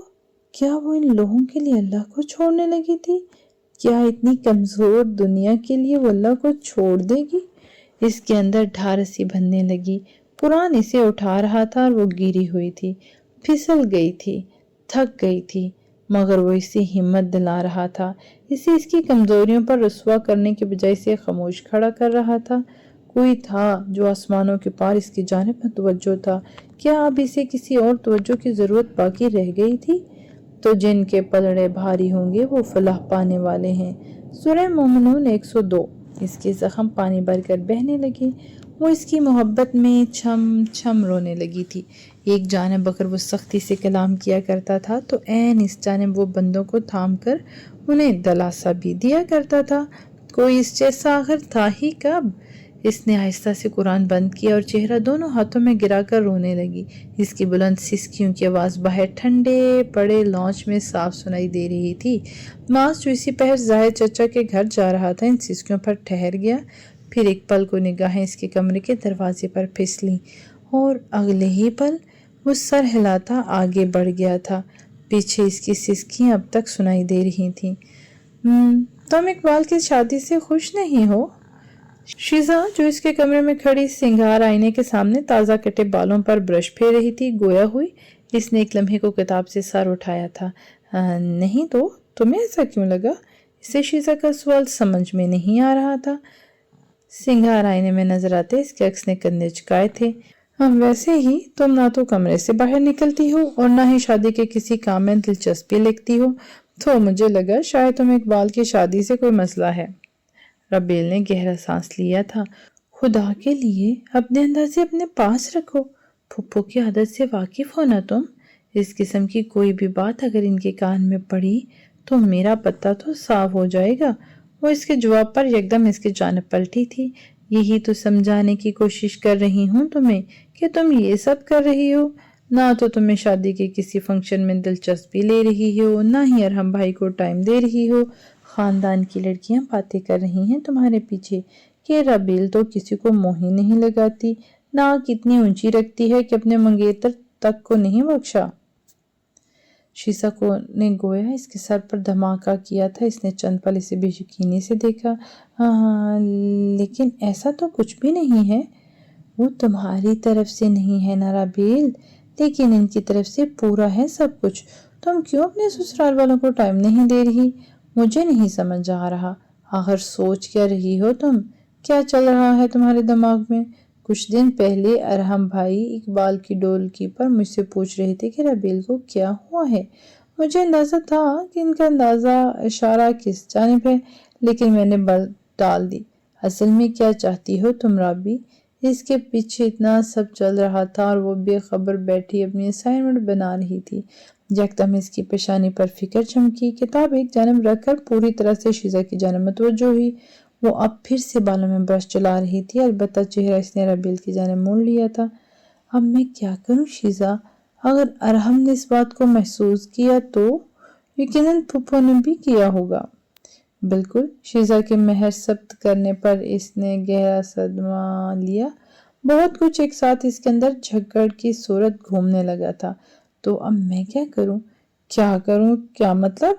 کیا وہ ان لوگوں کے لیے اللہ کو چھوڑنے لگی تھی؟ کیا اتنی کمزور دنیا کے لیے وہ اللہ کو چھوڑ دے گی؟ اس کے اندر ڈھارسی بننے لگی۔ قرآن اسے اٹھا رہا تھا اور وہ گری ہوئی تھی، پھسل گئی تھی، تھک گئی تھی، مگر وہ اسے ہمت دلا رہا تھا، اسے اس کی کمزوریوں پر رسوا کرنے کے بجائے اسے خاموش کھڑا کر رہا تھا۔ کوئی تھا جو آسمانوں کے پار اس کی جانب متوجہ تھا۔ کیا اب اسے کسی اور توجہ کی ضرورت باقی رہ گئی تھی؟ تو جن کے پلڑے بھاری ہوں گے وہ فلاح پانے والے ہیں۔ سورہ مومنون 102۔ اس کے زخم پانی بھر کر بہنے لگے، وہ اس کی محبت میں چھم چھم رونے لگی تھی۔ ایک جانب اگر وہ سختی سے کلام کیا کرتا تھا تو عین اس جانب وہ بندوں کو تھام کر انہیں دلاسا بھی دیا کرتا تھا۔ کوئی اس جیسا آخر تھا ہی کب؟ اس نے آہستہ سے قرآن بند کیا اور چہرہ دونوں ہاتھوں میں گرا کر رونے لگی۔ اس کی بلند سسکیوں کی آواز باہر ٹھنڈے پڑے لانچ میں صاف سنائی دے رہی تھی۔ ماس جو اسی پہر زاہد چچا کے گھر جا رہا تھا، ان سسکیوں پر ٹھہر گیا۔ پھر ایک پل کو نگاہیں اس کے کمرے کے دروازے پر پھسلیں اور اگلے ہی پل وہ سر ہلاتا آگے بڑھ گیا تھا۔ پیچھے اس کی سسکیاں اب تک سنائی دے رہی تھیں۔ تم اقبال کی شادی سے خوش نہیں ہو؟ شیزا جو اس کے کمرے میں کھڑی سنگھار آئینے کے سامنے تازہ کٹے بالوں پر برش پھیر رہی تھی گویا ہوئی۔ اس نے ایک لمحے کو کتاب سے سر اٹھایا تھا۔ نہیں تو تمہیں ایسا کیوں لگا؟ اسے شیزا کا سوال سمجھ میں نہیں آ رہا تھا۔ سنگھار آئینے میں نظر آتے اس کے عکس نے کندھے جھکائے تھے۔ ویسے ہی تم نہ تو کمرے سے باہر نکلتی ہو اور نہ ہی شادی کے کسی کام میں دلچسپی لکھتی ہو، تو مجھے لگا شاید تمہیں اقبال کی شادی سے کوئی مسئلہ ہے۔ ربیل نے گہرا سانس لیا تھا۔ خدا کے لیے اپنے اندازے اپنے پاس رکھو، پھپھو کی عادت سے واقف ہو نا تم۔ اس قسم کی کوئی بھی بات اگر ان کے کان میں پڑی تو میرا پتہ تو صاف ہو جائے گا۔ وہ اس کے جواب پر یکدم اس کی جانب پلٹی تھی۔ یہی تو سمجھانے کی کوشش کر رہی ہوں تمہیں کہ تم یہ سب کر رہی ہو، نہ تو تمہیں شادی کے کسی فنکشن میں دلچسپی لے رہی ہو، نہ ہی ارحم بھائی کو ٹائم دے رہی ہو۔ خاندان کی لڑکیاں باتیں کر رہی ہیں تمہارے پیچھے کہ ربیل تو کسی کو منہ ہی نہیں لگاتی، ناک اتنی اونچی رکھتی ہے کہ اپنے منگیتر تک کو نہیں بخشا۔ شیزا نے گویا اس کے سر پر دھماکہ کیا تھا۔ اس نے چند پل اسے بے یقینی سے دیکھا۔ لیکن ایسا تو کچھ بھی نہیں ہے۔ وہ تمہاری طرف سے نہیں ہے نا ربیل، لیکن ان کی طرف سے پورا ہے سب کچھ۔ تم کیوں اپنے سسرال والوں کو ٹائم نہیں دے رہی؟ مجھے نہیں سمجھ آ رہا۔ آخر سوچ کیا رہی ہو تم؟ کیا چل رہا ہے تمہارے دماغ میں؟ کچھ دن پہلے ارحم بھائی اقبال کی ڈولکی پر مجھ سے پوچھ رہے تھے کہ ربیل کو کیا ہوا ہے۔ مجھے اندازہ تھا کہ ان کا اندازہ اشارہ کس جانب ہے، لیکن میں نے بات ٹال دی۔ اصل میں کیا چاہتی ہو تم رابی؟ اس کے پیچھے اتنا سب چل رہا تھا اور وہ بے خبر بیٹھی اپنی اسائنمنٹ بنا رہی تھی۔ یکدم اس کی پیشانی پر فکر چمکی۔ کتاب ایک جانب رکھ کر پوری طرح سے شیزا کی جانب متوجہ ہوئی۔ وہ اب پھر سے بالوں میں برش چلا رہی تھی، البتہ چہرہ اس نے ربیل کی جانب موڑ لیا تھا۔ اب میں کیا کروں شیزا؟ اگر ارحم نے اس بات کو محسوس کیا تو یقیناً پھپھو نے بھی کیا ہوگا۔ بالکل۔ شیزا کے مہر ثبت کرنے پر اس نے گہرا صدمہ لیا۔ بہت کچھ ایک ساتھ اس کے اندر جھگڑ کی صورت گھومنے لگا تھا۔ تو اب میں کیا کروں؟ کیا کروں؟ کیا مطلب؟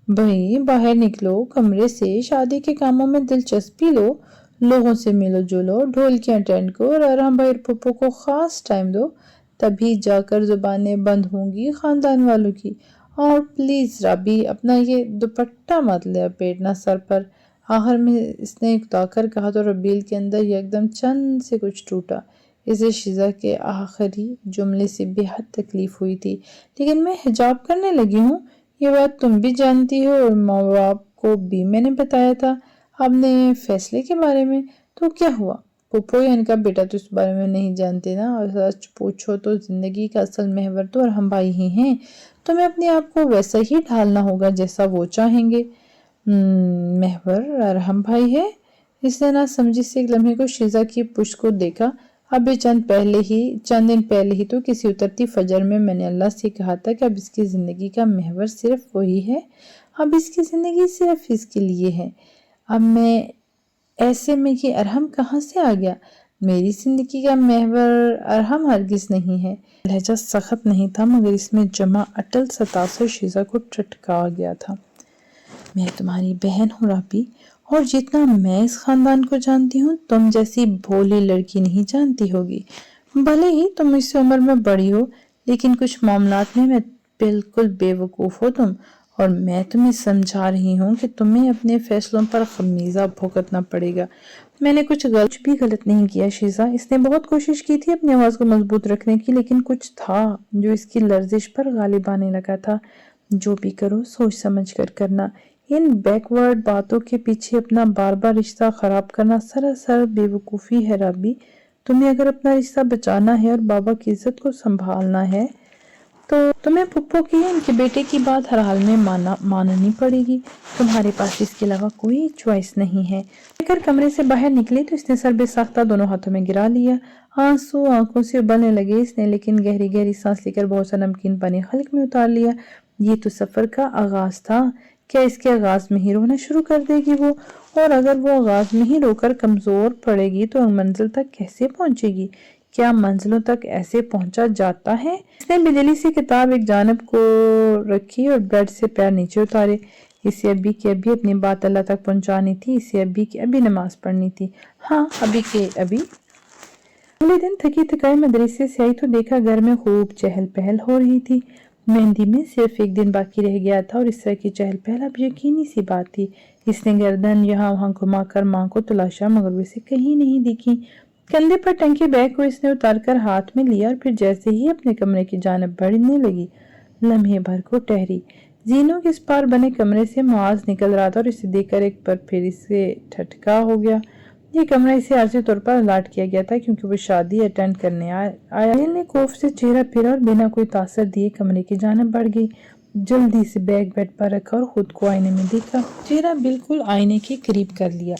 بھئی باہر نکلو کمرے سے، شادی کے کاموں میں دلچسپی لو، لوگوں سے ملو جلو، ڈھولکیاں اٹینڈ کرو اور ارحم بھائی اور پھپھو کو خاص ٹائم دو، تبھی جا کر زبانیں بند ہوں گی خاندان والوں کی۔ اور پلیز رابی اپنا یہ دوپٹہ مت لپیٹنا سر پر۔ آخر میں اس نے اکتا کر کہا تو ربیل کے اندر یکدم چند سے کچھ ٹوٹا۔ اسے شیزا کے آخری جملے سے بے حد تکلیف ہوئی تھی۔ لیکن میں حجاب کرنے لگی ہوں، یہ بات تم بھی جانتی ہو اور ماں باپ کو بھی میں نے بتایا تھا اپنے فیصلے کے بارے میں۔ تو کیا ہوا؟ پھپھو یا ان کا بیٹا تو اس بارے میں نہیں جانتے نا، اور سچ پوچھو تو زندگی کا اصل محور تو ارحم بھائی ہی ہیں۔ تمہیں اپنے آپ کو ویسا ہی ڈھالنا ہوگا جیسا وہ چاہیں گے۔ محور ارحم بھائی ہے؟ اس نے نہ سمجھی سے ایک لمحے کو شیزا کی پشت کو دیکھا۔ ابھی چند دن پہلے ہی تو کسی اترتی فجر میں نے اللہ سے کہا تھا کہ اب اس کی زندگی کا محور صرف وہی ہے، اب اس کی زندگی صرف اس کے لیے ہے۔ اب میں ایسے میں یہ ارحم کہاں سے آ گیا؟ میری زندگی کا محور ارحم ہرگز نہیں ہے۔ لہجہ سخت نہیں تھا مگر اس میں جمع اٹل سا تاثر شیزا کو ٹھٹکا گیا تھا۔ میں تمہاری بہن ہوں رابی، اور جتنا میں اس خاندان کو جانتی ہوں تم جیسی بھولی لڑکی نہیں جانتی ہوگی۔ بھلے ہی تم مجھ سے عمر میں بڑی ہو، لیکن کچھ معاملات میں بالکل بے وقوف ہو تم، اور میں تمہیں سمجھا رہی ہوں کہ تمہیں اپنے فیصلوں پر خمیازہ بھگتنا پڑے گا۔ میں نے کچھ بھی غلط نہیں کیا شیزا۔ اس نے بہت کوشش کی تھی اپنی آواز کو مضبوط رکھنے کی، لیکن کچھ تھا جو اس کی لرزش پر غالب آنے لگا تھا۔ جو بھی کرو سوچ سمجھ کر کرنا۔ ان بیک ورڈ باتوں کے پیچھے اپنا بار بار رشتہ خراب کرنا سراسر بے وقوفی ہے رابی۔ تمہیں اگر اپنا رشتہ بچانا ہے اور بابا کی عزت کو سنبھالنا ہے تو تمہیں پھپھو کی ان کے بیٹے کی بات ہر حال میں ماننی پڑے گی۔ تمہارے پاس اس کے علاوہ کوئی چوائس نہیں ہے۔ اگر کمرے سے باہر نکلے تو اس نے سر بے ساختہ دونوں ہاتھوں میں گرا لیا۔ آنسو آنکھوں سے ابلنے لگے اس نے، لیکن گہری گہری سانس لے کر بہت سا نمکین پانی حلق میں اتار لیا۔ یہ تو سفر کا آغاز تھا، کیا اس کے آغاز میں ہی رونا شروع کر دے گی وہ؟ اور اگر وہ آغاز میں ہی رو کر کمزور پڑے گی تو منزل تک کیسے پہنچے گی؟ کیا منزلوں تک ایسے پہنچا جاتا ہے؟ اس نے بجلی سے کتاب ایک جانب کو رکھی اور بیڈ سے پیر نیچے اتارے۔ اسے ابھی کی ابھی اپنی بات اللہ تک پہنچانی تھی، اسے ابھی کی ابھی نماز پڑھنی تھی۔ ہاں ابھی کے ابھی۔ اگلے دن تھکی تھکائی مدرسے سے آئی تو دیکھا گھر میں خوب چہل پہل ہو رہی تھی۔ مہندی میں صرف ایک دن باقی رہ گیا تھا اور اس طرح کی چہل پہل اب یقینی سی بات تھی۔ اس نے گردن یہاں وہاں گھما کر ماں کو تلاشا مگر وہ اسے کہیں نہیں دکھی۔ کندھے پر ٹنگے بیگ کو اس نے اتار کر ہاتھ میں لیا اور پھر جیسے ہی اپنے کمرے کی جانب بڑھنے لگی، لمحے بھر کو ٹہری۔ زینوں کے اس پار بنے کمرے سے معاذ نکل رہا تھا اور اسے دیکھ کر ایک بار پھر اسے ٹھٹکا ہو گیا۔ یہ کمرہ اسے عارضی طور پر الاٹ کیا گیا تھا کیونکہ وہ شادی اٹینڈ کرنے آیا۔ دل نے خوف سے چہرہ پھیرا اور بنا کوئی تاثر دیے کمرے کی جانب بڑھ گئی۔ جلدی سے بیگ بیڈ پر رکھا اور خود کو آئینے میں دیکھا۔ چہرہ بالکل آئینے کے قریب کر لیا۔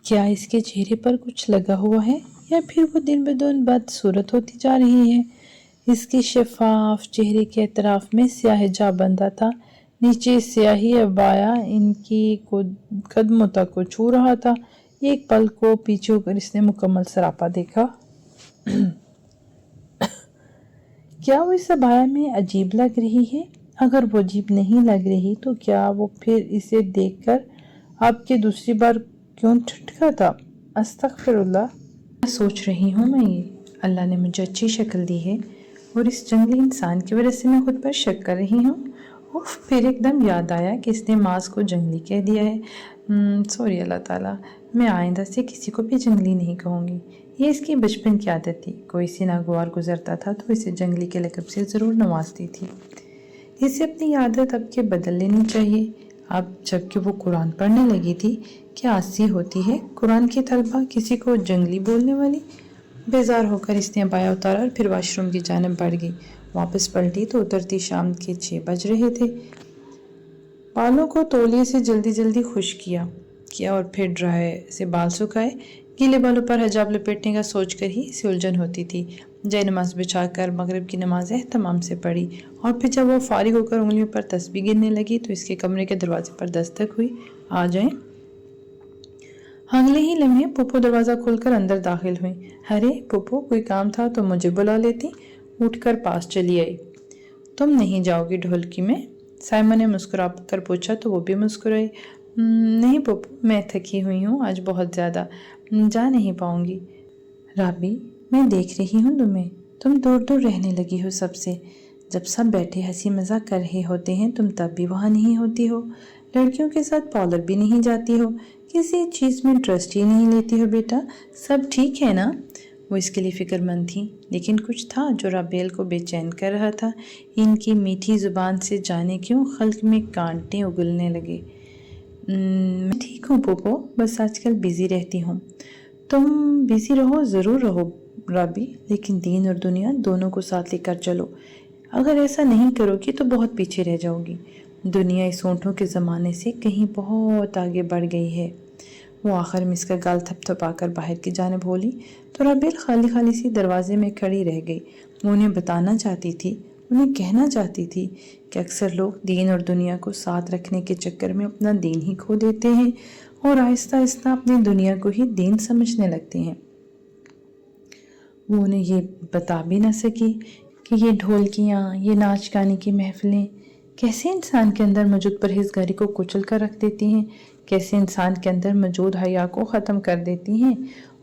کیا اس کے چہرے پر کچھ لگا ہوا ہے یا پھر وہ دن بدن بد صورت ہوتی جا رہی ہے؟ اس کے شفاف چہرے کے اطراف میں سیاہ حجاب بندھا تھا، نیچے سیاہی عبایا ان کی قدموں تک کو چھو رہا تھا۔ ایک پل کو پیچھے ہو کر اس نے مکمل سراپا دیکھا۔ کیا وہ اس عبایا میں عجیب لگ رہی ہے؟ اگر وہ عجیب نہیں لگ رہی تو کیا وہ پھر اسے دیکھ کر اب کے دوسری بار کیوں ٹھٹکا تھا؟ استغفر اللہ۔ میں سوچ رہی ہوں میں یہ اللہ نے مجھے اچھی شکل دی ہے اور اس جنگلی انسان کی وجہ سے میں خود پر شک کر رہی ہوں۔ پھر ایک دم یاد آیا کہ اس نے معاذ کو جنگلی کہہ دیا ہے۔ سوری اللہ تعالیٰ، میں آئندہ سے کسی کو بھی جنگلی نہیں کہوں گی۔ یہ اس کی بچپن کی عادت تھی، کوئی سے ناگوار گزرتا تھا تو اسے جنگلی کے لقب سے ضرور نوازتی تھی۔ اسے اپنی عادت اب کے بدل لینی چاہیے۔ اب جب کہ وہ قرآن پڑھنے لگی تھی، کیا آسی ہوتی ہے قرآن کی طلبہ کسی کو جنگلی بولنے والی؟ بیزار ہو کر اس نے عبایا اتارا اور پھر واش روم کی جانب بڑھ گئی۔ واپس پلٹی تو اترتی شام کے 6 بج رہے تھے۔ بالوں کو تولیے سے جلدی جلدی خشک کیا اور پھر ڈرائر سے بال سکھائے۔ گیلے بالوں پر حجاب لپیٹنے کا سوچ کر ہی اسے الجھن ہوتی تھی۔ جائے نماز بچھا کر مغرب کی نماز اہتمام سے پڑھی اور پھر جب وہ فارغ ہو کر انگلیوں پر تسبیح گننے لگی تو اس کے کمرے کے دروازے پر دستک ہوئی۔ آ جائیں۔ اگلے ہی لمحے پھوپھو دروازہ کھول کر اندر داخل ہوئی۔ ارے پھوپھو، کوئی کام تھا تو مجھے بلا لیتی۔ اٹھ کر پاس چلی آئی۔ تم نہیں جاؤ گی ڈھولکی میں؟ سائمہ نے مسکرا کر پوچھا تو وہ بھی مسکرائی۔ نہیں پھوپھو، میں تھکی ہوئی ہوں آج بہت زیادہ، جا نہیں پاؤں گی۔ رابی، میں دیکھ رہی ہوں تم دور دور رہنے لگی ہو سب سے۔ جب سب بیٹھے ہنسی مذاق کر رہے ہوتے ہیں تم تب بھی وہاں نہیں ہوتی ہو۔ لڑکیوں کے ساتھ پارلر بھی نہیں جاتی ہو، کسی چیز میں انٹرسٹ ہی نہیں لیتی ہو بیٹا۔ سب ٹھیک ہے نا؟ وہ اس کے لیے فکر مند تھی، لیکن کچھ تھا جو رابیل کو بے چین کر رہا تھا۔ ان کی میٹھی زبان سے جانے کیوں خلق میں کانٹے اگلنے لگے۔ میں ٹھیک ہوں پھوپھو، بس آج کل بیزی رہتی ہوں۔ تم بیزی رہو، ضرور رہو رابی، لیکن دین اور دنیا دونوں کو ساتھ لے کر چلو۔ اگر ایسا نہیں کرو گی تو بہت پیچھے رہ جاؤ گی۔ دنیا اس اونٹوں کے زمانے سے کہیں بہت آگے بڑھ گئی ہے۔ وہ آخر میں اس کا گال تھپ تھپا کر باہر کی جانب بولی تو رابیل خالی خالی سی دروازے میں کھڑی رہ گئی۔ وہ انہیں بتانا چاہتی تھی، انہیں کہنا چاہتی تھی کہ اکثر لوگ دین اور دنیا کو ساتھ رکھنے کے چکر میں اپنا دین ہی کھو دیتے ہیں اور آہستہ آہستہ اپنی دنیا کو ہی دین سمجھنے لگتے ہیں۔ وہ انہیں یہ بتا بھی نہ سکی کہ یہ ڈھولکیاں، یہ ناچ گانے کی محفلیں کیسے انسان کے اندر موجود پرہیزگاری کو کچل کر رکھ دیتی ہیں، کیسے انسان کے اندر موجود حیا کو ختم کر دیتی ہیں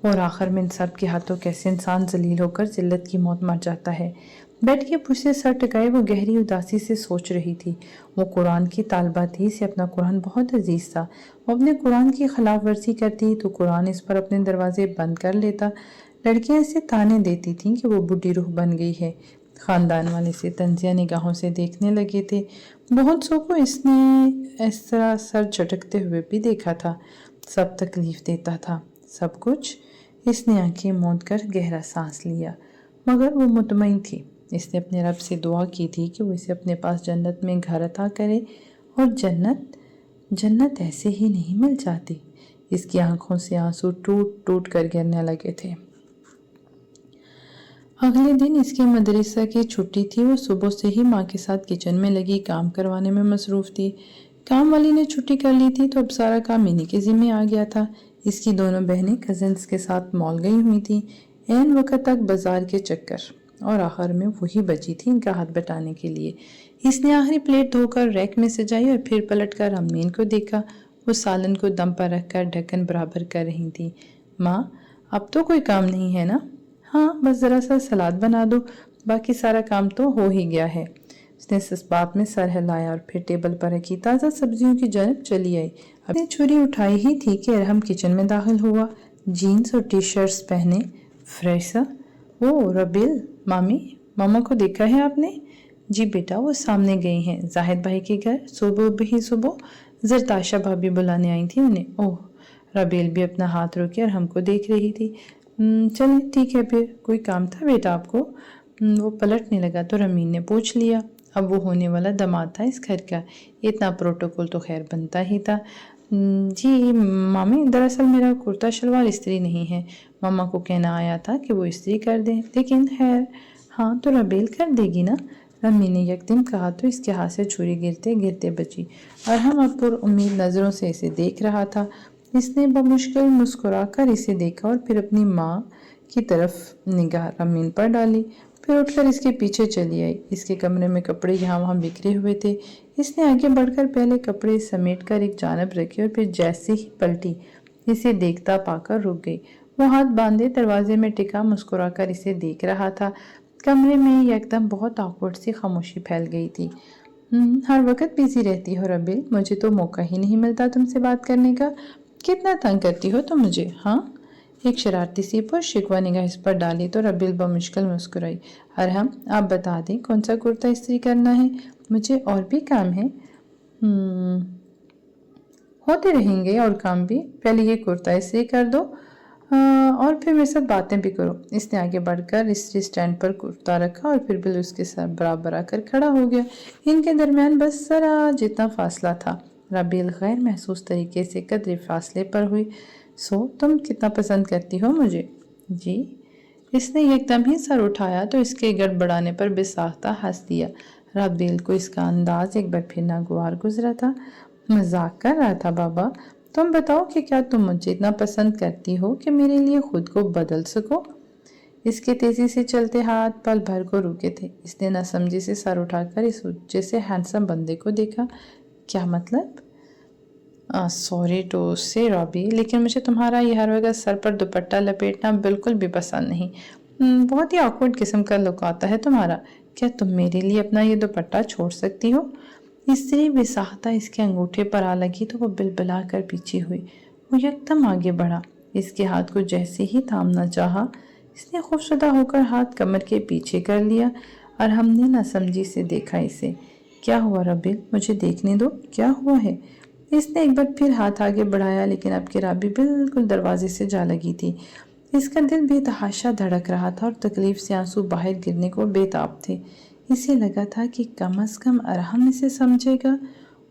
اور آخر میں ان سب کے ہاتھوں کیسے انسان ذلیل ہو کر ذلت کی موت مر جاتا ہے۔ بیٹھ کے پوچھ سے سر ٹکائے وہ گہری اداسی سے سوچ رہی تھی۔ وہ قرآن کی طالبہ تھی، اسے اپنا قرآن بہت عزیز تھا۔ وہ اپنے قرآن کی خلاف ورزی کرتی تو قرآن اس پر اپنے دروازے بند کر لیتا۔ لڑکیاں اسے تانے دیتی تھیں کہ وہ بڈھی روح بن گئی ہے۔ خاندان والے اسے طنزیہ نگاہوں سے دیکھنے لگے تھے۔ بہت سو کو اس نے اس طرح سر جھٹکتے ہوئے بھی دیکھا تھا۔ سب تکلیف دیتا تھا، سب کچھ۔ اس نے آنکھیں موند کر گہرا سانس لیا، مگر وہ مطمئن تھی۔ اس نے اپنے رب سے دعا کی تھی کہ وہ اسے اپنے پاس جنت میں گھر عطا کرے، اور جنت ایسے ہی نہیں مل جاتی۔ اس کی آنکھوں سے آنسو ٹوٹ ٹوٹ کر گرنے لگے تھے۔ اگلے دن اس کے مدرسہ کی چھٹی تھی۔ وہ صبح سے ہی ماں کے ساتھ کچن میں لگی کام کروانے میں مصروف تھی۔ کام والی نے چھٹی کر لی تھی تو اب سارا کام انہی کے ذمہ آ گیا تھا۔ اس کی دونوں بہنیں کزنز کے ساتھ مال گئی ہوئی تھیں، عین وقت تک بازار کے چکر، اور آخر میں وہی بچی تھی ان کا ہاتھ بٹانے کے لیے۔ اس نے آخری پلیٹ دھو کر ریک میں سجائی اور پھر پلٹ کر امین کو دیکھا۔ وہ سالن کو دم پر رکھ کر ڈھکن برابر کر رہی تھی۔ ماں، اب تو کوئی کام نہیں ہے نا؟ ہاں، بس ذرا سا سلاد بنا دو، باقی سارا کام تو ہو ہی گیا ہے۔ اس نے اس بات میں سر ہلایا اور پھر ٹیبل پر رکھی تازہ سبزیوں کی جانب چلی آئی۔ اب نے چھری اٹھائی ہی تھی کہ ارحم کچن میں داخل ہوا، جینز اور ٹی شرٹس پہنے، فریش سا۔ او ربیل، ماما کو دیکھا ہے آپ نے؟ جی بیٹا، وہ سامنے گئی ہیں زاہد بھائی کے گھر، صبح زرتاشا بھابی بلانے آئی تھی انہیں۔ اوہ، ربیل بھی اپنا ہاتھ روکے اور ہم کو دیکھ رہی تھی۔ چلیں ٹھیک ہے، پھر کوئی کام تھا بیٹا آپ کو؟ وہ پلٹنے لگا تو رمین نے پوچھ لیا۔ اب وہ ہونے والا داماد تھا اس گھر کا، اتنا پروٹوکول تو خیر بنتا ہی تھا۔ جی مامی، دراصل میرا کرتا شلوار استری نہیں ہے، ماما کو کہنا آیا تھا کہ وہ استری کر دیں، لیکن خیر ہاں تو ربیل کر دے گی نا؟ رمی نے یکدم کہا تو اس کے ہاتھ سے چھری گرتے گرتے بچی، اور ہم اب پر امید نظروں سے اسے دیکھ رہا تھا۔ اس نے بمشکل مسکرا کر اسے دیکھا اور پھر اپنی ماں کی طرف نگاہ رمین پر ڈالی، پھر اٹھ کر اس کے پیچھے چلی آئی۔ اس کے کمرے میں کپڑے یہاں وہاں بکھرے ہوئے تھے۔ اس نے آگے بڑھ کر پہلے کپڑے سمیٹ کر ایک جانب رکھے اور پھر جیسے ہی پلٹی اسے دیکھتا پا کر رک گئی۔ وہ ہاتھ باندھے دروازے میں ٹکا مسکرا کر اسے دیکھ رہا تھا۔ کمرے میں یکدم بہت آکورڈ سی خاموشی پھیل گئی تھی۔ ہر وقت بیزی رہتی ہو ربیل، مجھے تو موقع ہی نہیں ملتا تم سے بات کرنے کا، کتنا تنگ کرتی ہو تم مجھے؟ ہاں؟ ایک شرارتی سی پر شکوہ نگاہ اس پر ڈالی تو ربیل بمشکل مسکرائی۔ ارحم، آپ بتا دیں کون سا کرتا استری کرنا ہے؟ مجھے اور بھی کام ہے۔ ہوتے رہیں گے اور کام بھی، پہلے یہ کرتا استری کر دو اور پھر میرے ساتھ باتیں بھی کرو۔ اس نے آگے بڑھ کر استری سٹینڈ پر کرتا رکھا اور پھر بل اس کے ساتھ برابر آ کر کھڑا ہو گیا۔ ان کے درمیان بس ذرا جتنا فاصلہ تھا۔ ربیل غیر محسوس طریقے سے قدرے فاصلے پر ہوئی۔ تم کتنا پسند کرتی ہو مجھے؟ جی۔ اس نے یکدم ہی سر اٹھایا تو اس کے گڑبڑانے پر بے ساختہ ہنس دیا۔ ربیل کو اس کا انداز ایک بار پھر ناگوار گزرا تھا۔ مذاق کر رہا تھا بابا؟ تم بتاؤ کہ کیا تم مجھے اتنا پسند کرتی ہو کہ میرے لیے خود کو بدل سکو؟ اس کے تیزی سے چلتے ہاتھ پل بھر کو رکے تھے۔ اس نے نہ سمجھی سے سر اٹھا کر اس اونچے سے ہینڈسم بندے کو دیکھا۔ کیا مطلب؟ سوری ٹو سے رابی، لیکن مجھے تمہارا یہ ہر وقت سر پر دوپٹہ لپیٹنا بالکل بھی پسند نہیں۔ بہت ہی آکورڈ قسم کا لک آتا ہے تمہارا۔ کیا تم میرے لیے اپنا یہ دوپٹہ چھوڑ سکتی ہو؟ استری بے ساختہ اس کے انگوٹھے پر آ لگی تو وہ بلبلا کر پیچھے ہوئی۔ وہ یکدم آگے بڑھا، اس کے ہاتھ کو جیسے ہی تھامنا چاہا، اس نے خوفزدہ ہو کر ہاتھ کمر کے پیچھے کر لیا اور ہم نے نہ سمجھی سے دیکھا اسے۔ کیا ہوا ربیل؟ مجھے دیکھنے دو، کیا ہوا ہے؟ اس نے ایک بار پھر ہاتھ آگے بڑھایا، لیکن اب کی رابی بالکل دروازے سے جا لگی تھی۔ اس کا دل بے تحاشا دھڑک رہا تھا اور تکلیف سے آنسو باہر گرنے کو بے تاب تھے۔ اسے لگا تھا کہ کم از کم ارحم اسے سمجھے گا،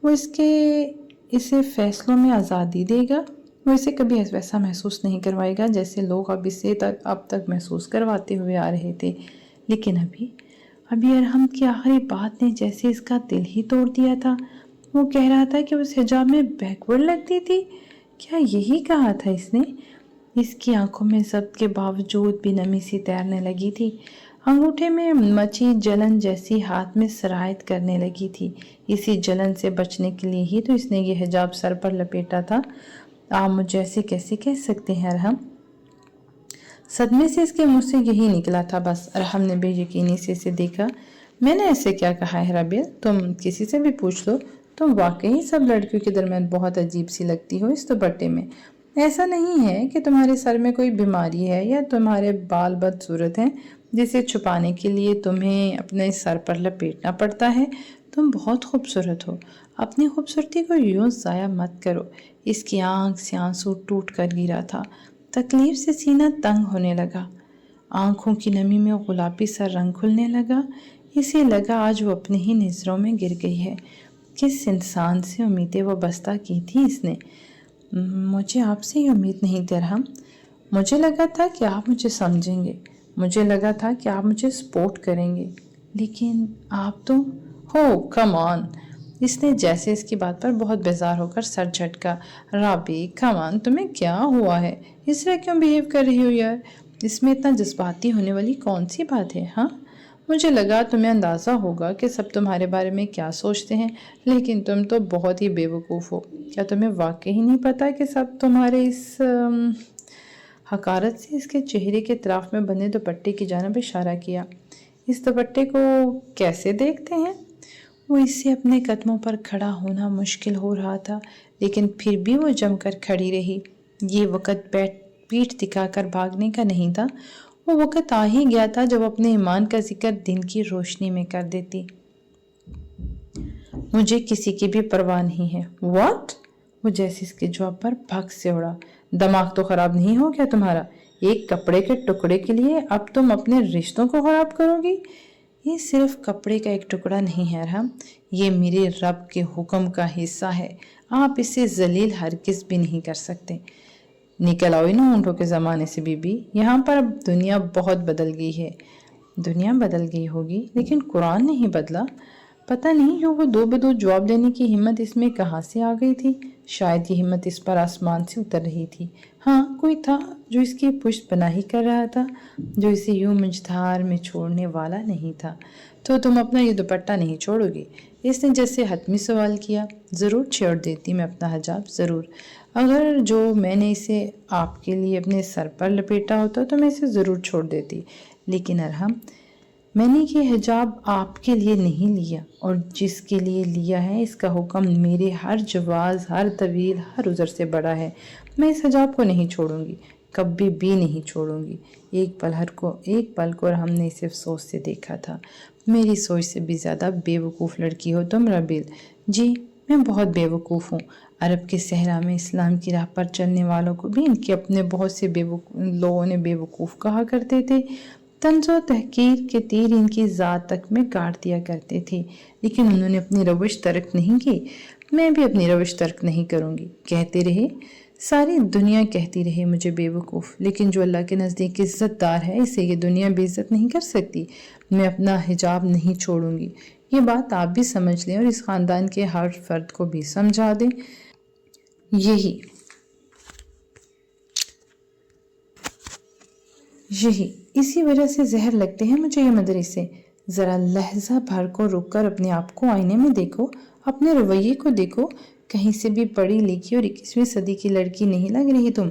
وہ اسے فیصلوں میں آزادی دے گا، وہ اسے کبھی ویسا محسوس نہیں کروائے گا جیسے لوگ اب تک محسوس کرواتے ہوئے آ رہے تھے۔ لیکن ابھی ارحم کی آخری بات نے جیسے اس کا دل ہی توڑ دیا تھا۔ وہ کہہ رہا تھا کہ اس حجاب میں بیکورڈ لگتی تھی۔ کیا یہی کہا تھا اس نے؟ اس کی آنکھوں میں ضبط کے باوجود بھی نمی سی تیرنے لگی تھی، انگوٹھے میں مچی جلن جیسی ہاتھ میں سرایت کرنے لگی تھی۔ اسی جلن سے بچنے کے لیے ہی تو اس نے یہ حجاب سر پر لپیٹا تھا۔ آپ مجھے ایسے کیسے کہہ سکتے ہیں ارحم؟ صدمے سے اس کے منہ سے یہی نکلا تھا بس۔ ارحم نے بے یقینی سے اسے دیکھا۔ میں نے ایسے کیا کہا ہے ربیل؟ تم کسی سے بھی پوچھ لو، تم واقعی سب لڑکیوں کے درمیان بہت عجیب سی لگتی ہو اس دوپٹے میں۔ ایسا نہیں ہے کہ تمہارے سر میں کوئی بیماری ہے یا تمہارے بال بدصورت ہیں جسے چھپانے کے لیے تمہیں اپنے سر پر لپیٹنا پڑتا ہے۔ تم بہت خوبصورت ہو، اپنی خوبصورتی کو یوں ضائع مت کرو۔ اس کی آنکھ سے آنسو ٹوٹ کر گرا تھا، تکلیف سے سینہ تنگ ہونے لگا، آنکھوں کی نمی میں گلابی سا رنگ کھلنے لگا۔ اسے لگا آج وہ اپنے ہی نظروں میں گر گئی ہے۔ کس انسان سے امیدیں وابستہ کی تھی اس نے؟ مجھے آپ سے یہ امید نہیں تھی ارحم۔ مجھے لگا تھا کہ آپ مجھے سمجھیں گے، مجھے لگا تھا کہ آپ مجھے سپورٹ کریں گے، لیکن آپ تو کم آن۔ اس نے جیسے اس کی بات پر بہت بیزار ہو کر سر جھٹکا۔ رابی کمان، تمہیں کیا ہوا ہے؟ اس طرح کیوں بیہیو کر رہی ہو یار؟ اس میں اتنا جذباتی ہونے والی کون سی بات ہے؟ ہاں، مجھے لگا تمہیں اندازہ ہوگا کہ سب تمہارے بارے میں کیا سوچتے ہیں، لیکن تم تو بہت ہی بے وقوف ہو۔ کیا تمہیں واقعی نہیں پتا کہ سب تمہارے اس حقارت سے اس کے چہرے کے اطراف میں بندھے دوپٹے کی جانب اشارہ کیا۔ اس دوپٹے کو کیسے دیکھتے ہیں؟ وہ اس سے اپنے قدموں پر کھڑا ہونا مشکل ہو رہا تھا، لیکن پھر بھی وہ جم کر کھڑی رہی۔ یہ وقت پیٹھ دکھا کر بھاگنے کا نہیں تھا، وہ وقت آ ہی گیا تھا جب اپنے ایمان کا ذکر دن کی روشنی میں کر دیتی۔ مجھے کسی کی بھی پرواہ نہیں ہے۔ واٹ؟ وہ جیسے اس کے جواب پر بھگ سے اڑا۔ دماغ تو خراب نہیں ہو گیا تمہارا؟ ایک کپڑے کے ٹکڑے کے لیے اب تم اپنے رشتوں کو خراب کرو گی؟ یہ صرف کپڑے کا ایک ٹکڑا نہیں ہے ارحم، یہ میرے رب کے حکم کا حصہ ہے۔ آپ اسے ذلیل ہرگز بھی نہیں کر سکتے۔ نکل آؤ نا اونٹوں کے زمانے سے بی بی، یہاں پر اب دنیا بہت بدل گئی ہے۔ دنیا بدل گئی ہوگی لیکن قرآن نہیں بدلا۔ پتہ نہیں جو وہ دو بدو جواب دینے کی ہمت اس میں کہاں سے آ گئی تھی۔ شاید یہ ہمت اس پر آسمان سے اتر رہی تھی۔ ہاں، کوئی تھا جو اس کی پشت پناہی کر رہا تھا، جو اسے یوں مجھدار میں چھوڑنے والا نہیں تھا۔ تو تم اپنا یہ دوپٹہ نہیں چھوڑو گی؟ اس نے جیسے حتمی سوال کیا۔ ضرور چھوڑ دیتی میں اپنا حجاب، ضرور۔ اگر جو میں نے اسے آپ کے لیے اپنے سر پر لپیٹا ہوتا تو میں اسے ضرور چھوڑ دیتی، لیکن ارحم، میں نے یہ حجاب آپ کے لیے نہیں لیا، اور جس کے لیے لیا ہے اس کا حکم میرے ہر جواز، ہر طویل، ہر عذر سے بڑا ہے۔ میں اس حجاب کو نہیں چھوڑوں گی، کبھی بھی نہیں چھوڑوں گی۔ ایک پل کو ہم نے اسے افسوس سے دیکھا تھا۔ میری سوچ سے بھی زیادہ بے وقوف لڑکی ہو تم ربیل۔ جی، میں بہت بے وقوف ہوں۔ عرب کے صحرا میں اسلام کی راہ پر چلنے والوں کو بھی ان کے اپنے بہت سے لوگوں نے بے وقوف کہا کرتے تھے۔ طنز و تحقیر کے تیر ان کی ذات تک میں گاڑ دیا کرتے تھے، لیکن انہوں نے اپنی روش ترک نہیں کی۔ میں بھی اپنی روش ترک نہیں کروں گی۔ کہتے رہے، ساری دنیا کہتی رہے مجھے بے وقوف، لیکن جو اللہ کے نزدیک عزت دار ہے اسے یہ دنیا بے عزت نہیں کر سکتی۔ میں اپنا حجاب نہیں چھوڑوں گی۔ یہ بات آپ بھی سمجھ لیں اور اس خاندان کے ہر فرد کو بھی سمجھا دیں۔ اسی وجہ سے زہر لگتے ہیں مجھے یہ مدرسے۔ ذرا لحظہ بھر کو رک کر اپنے آپ کو آئینے میں دیکھو، اپنے رویے کو دیکھو، کہیں سے بھی پڑھی لکھی اور 21ویں صدی کی لڑکی نہیں لگ رہی تم۔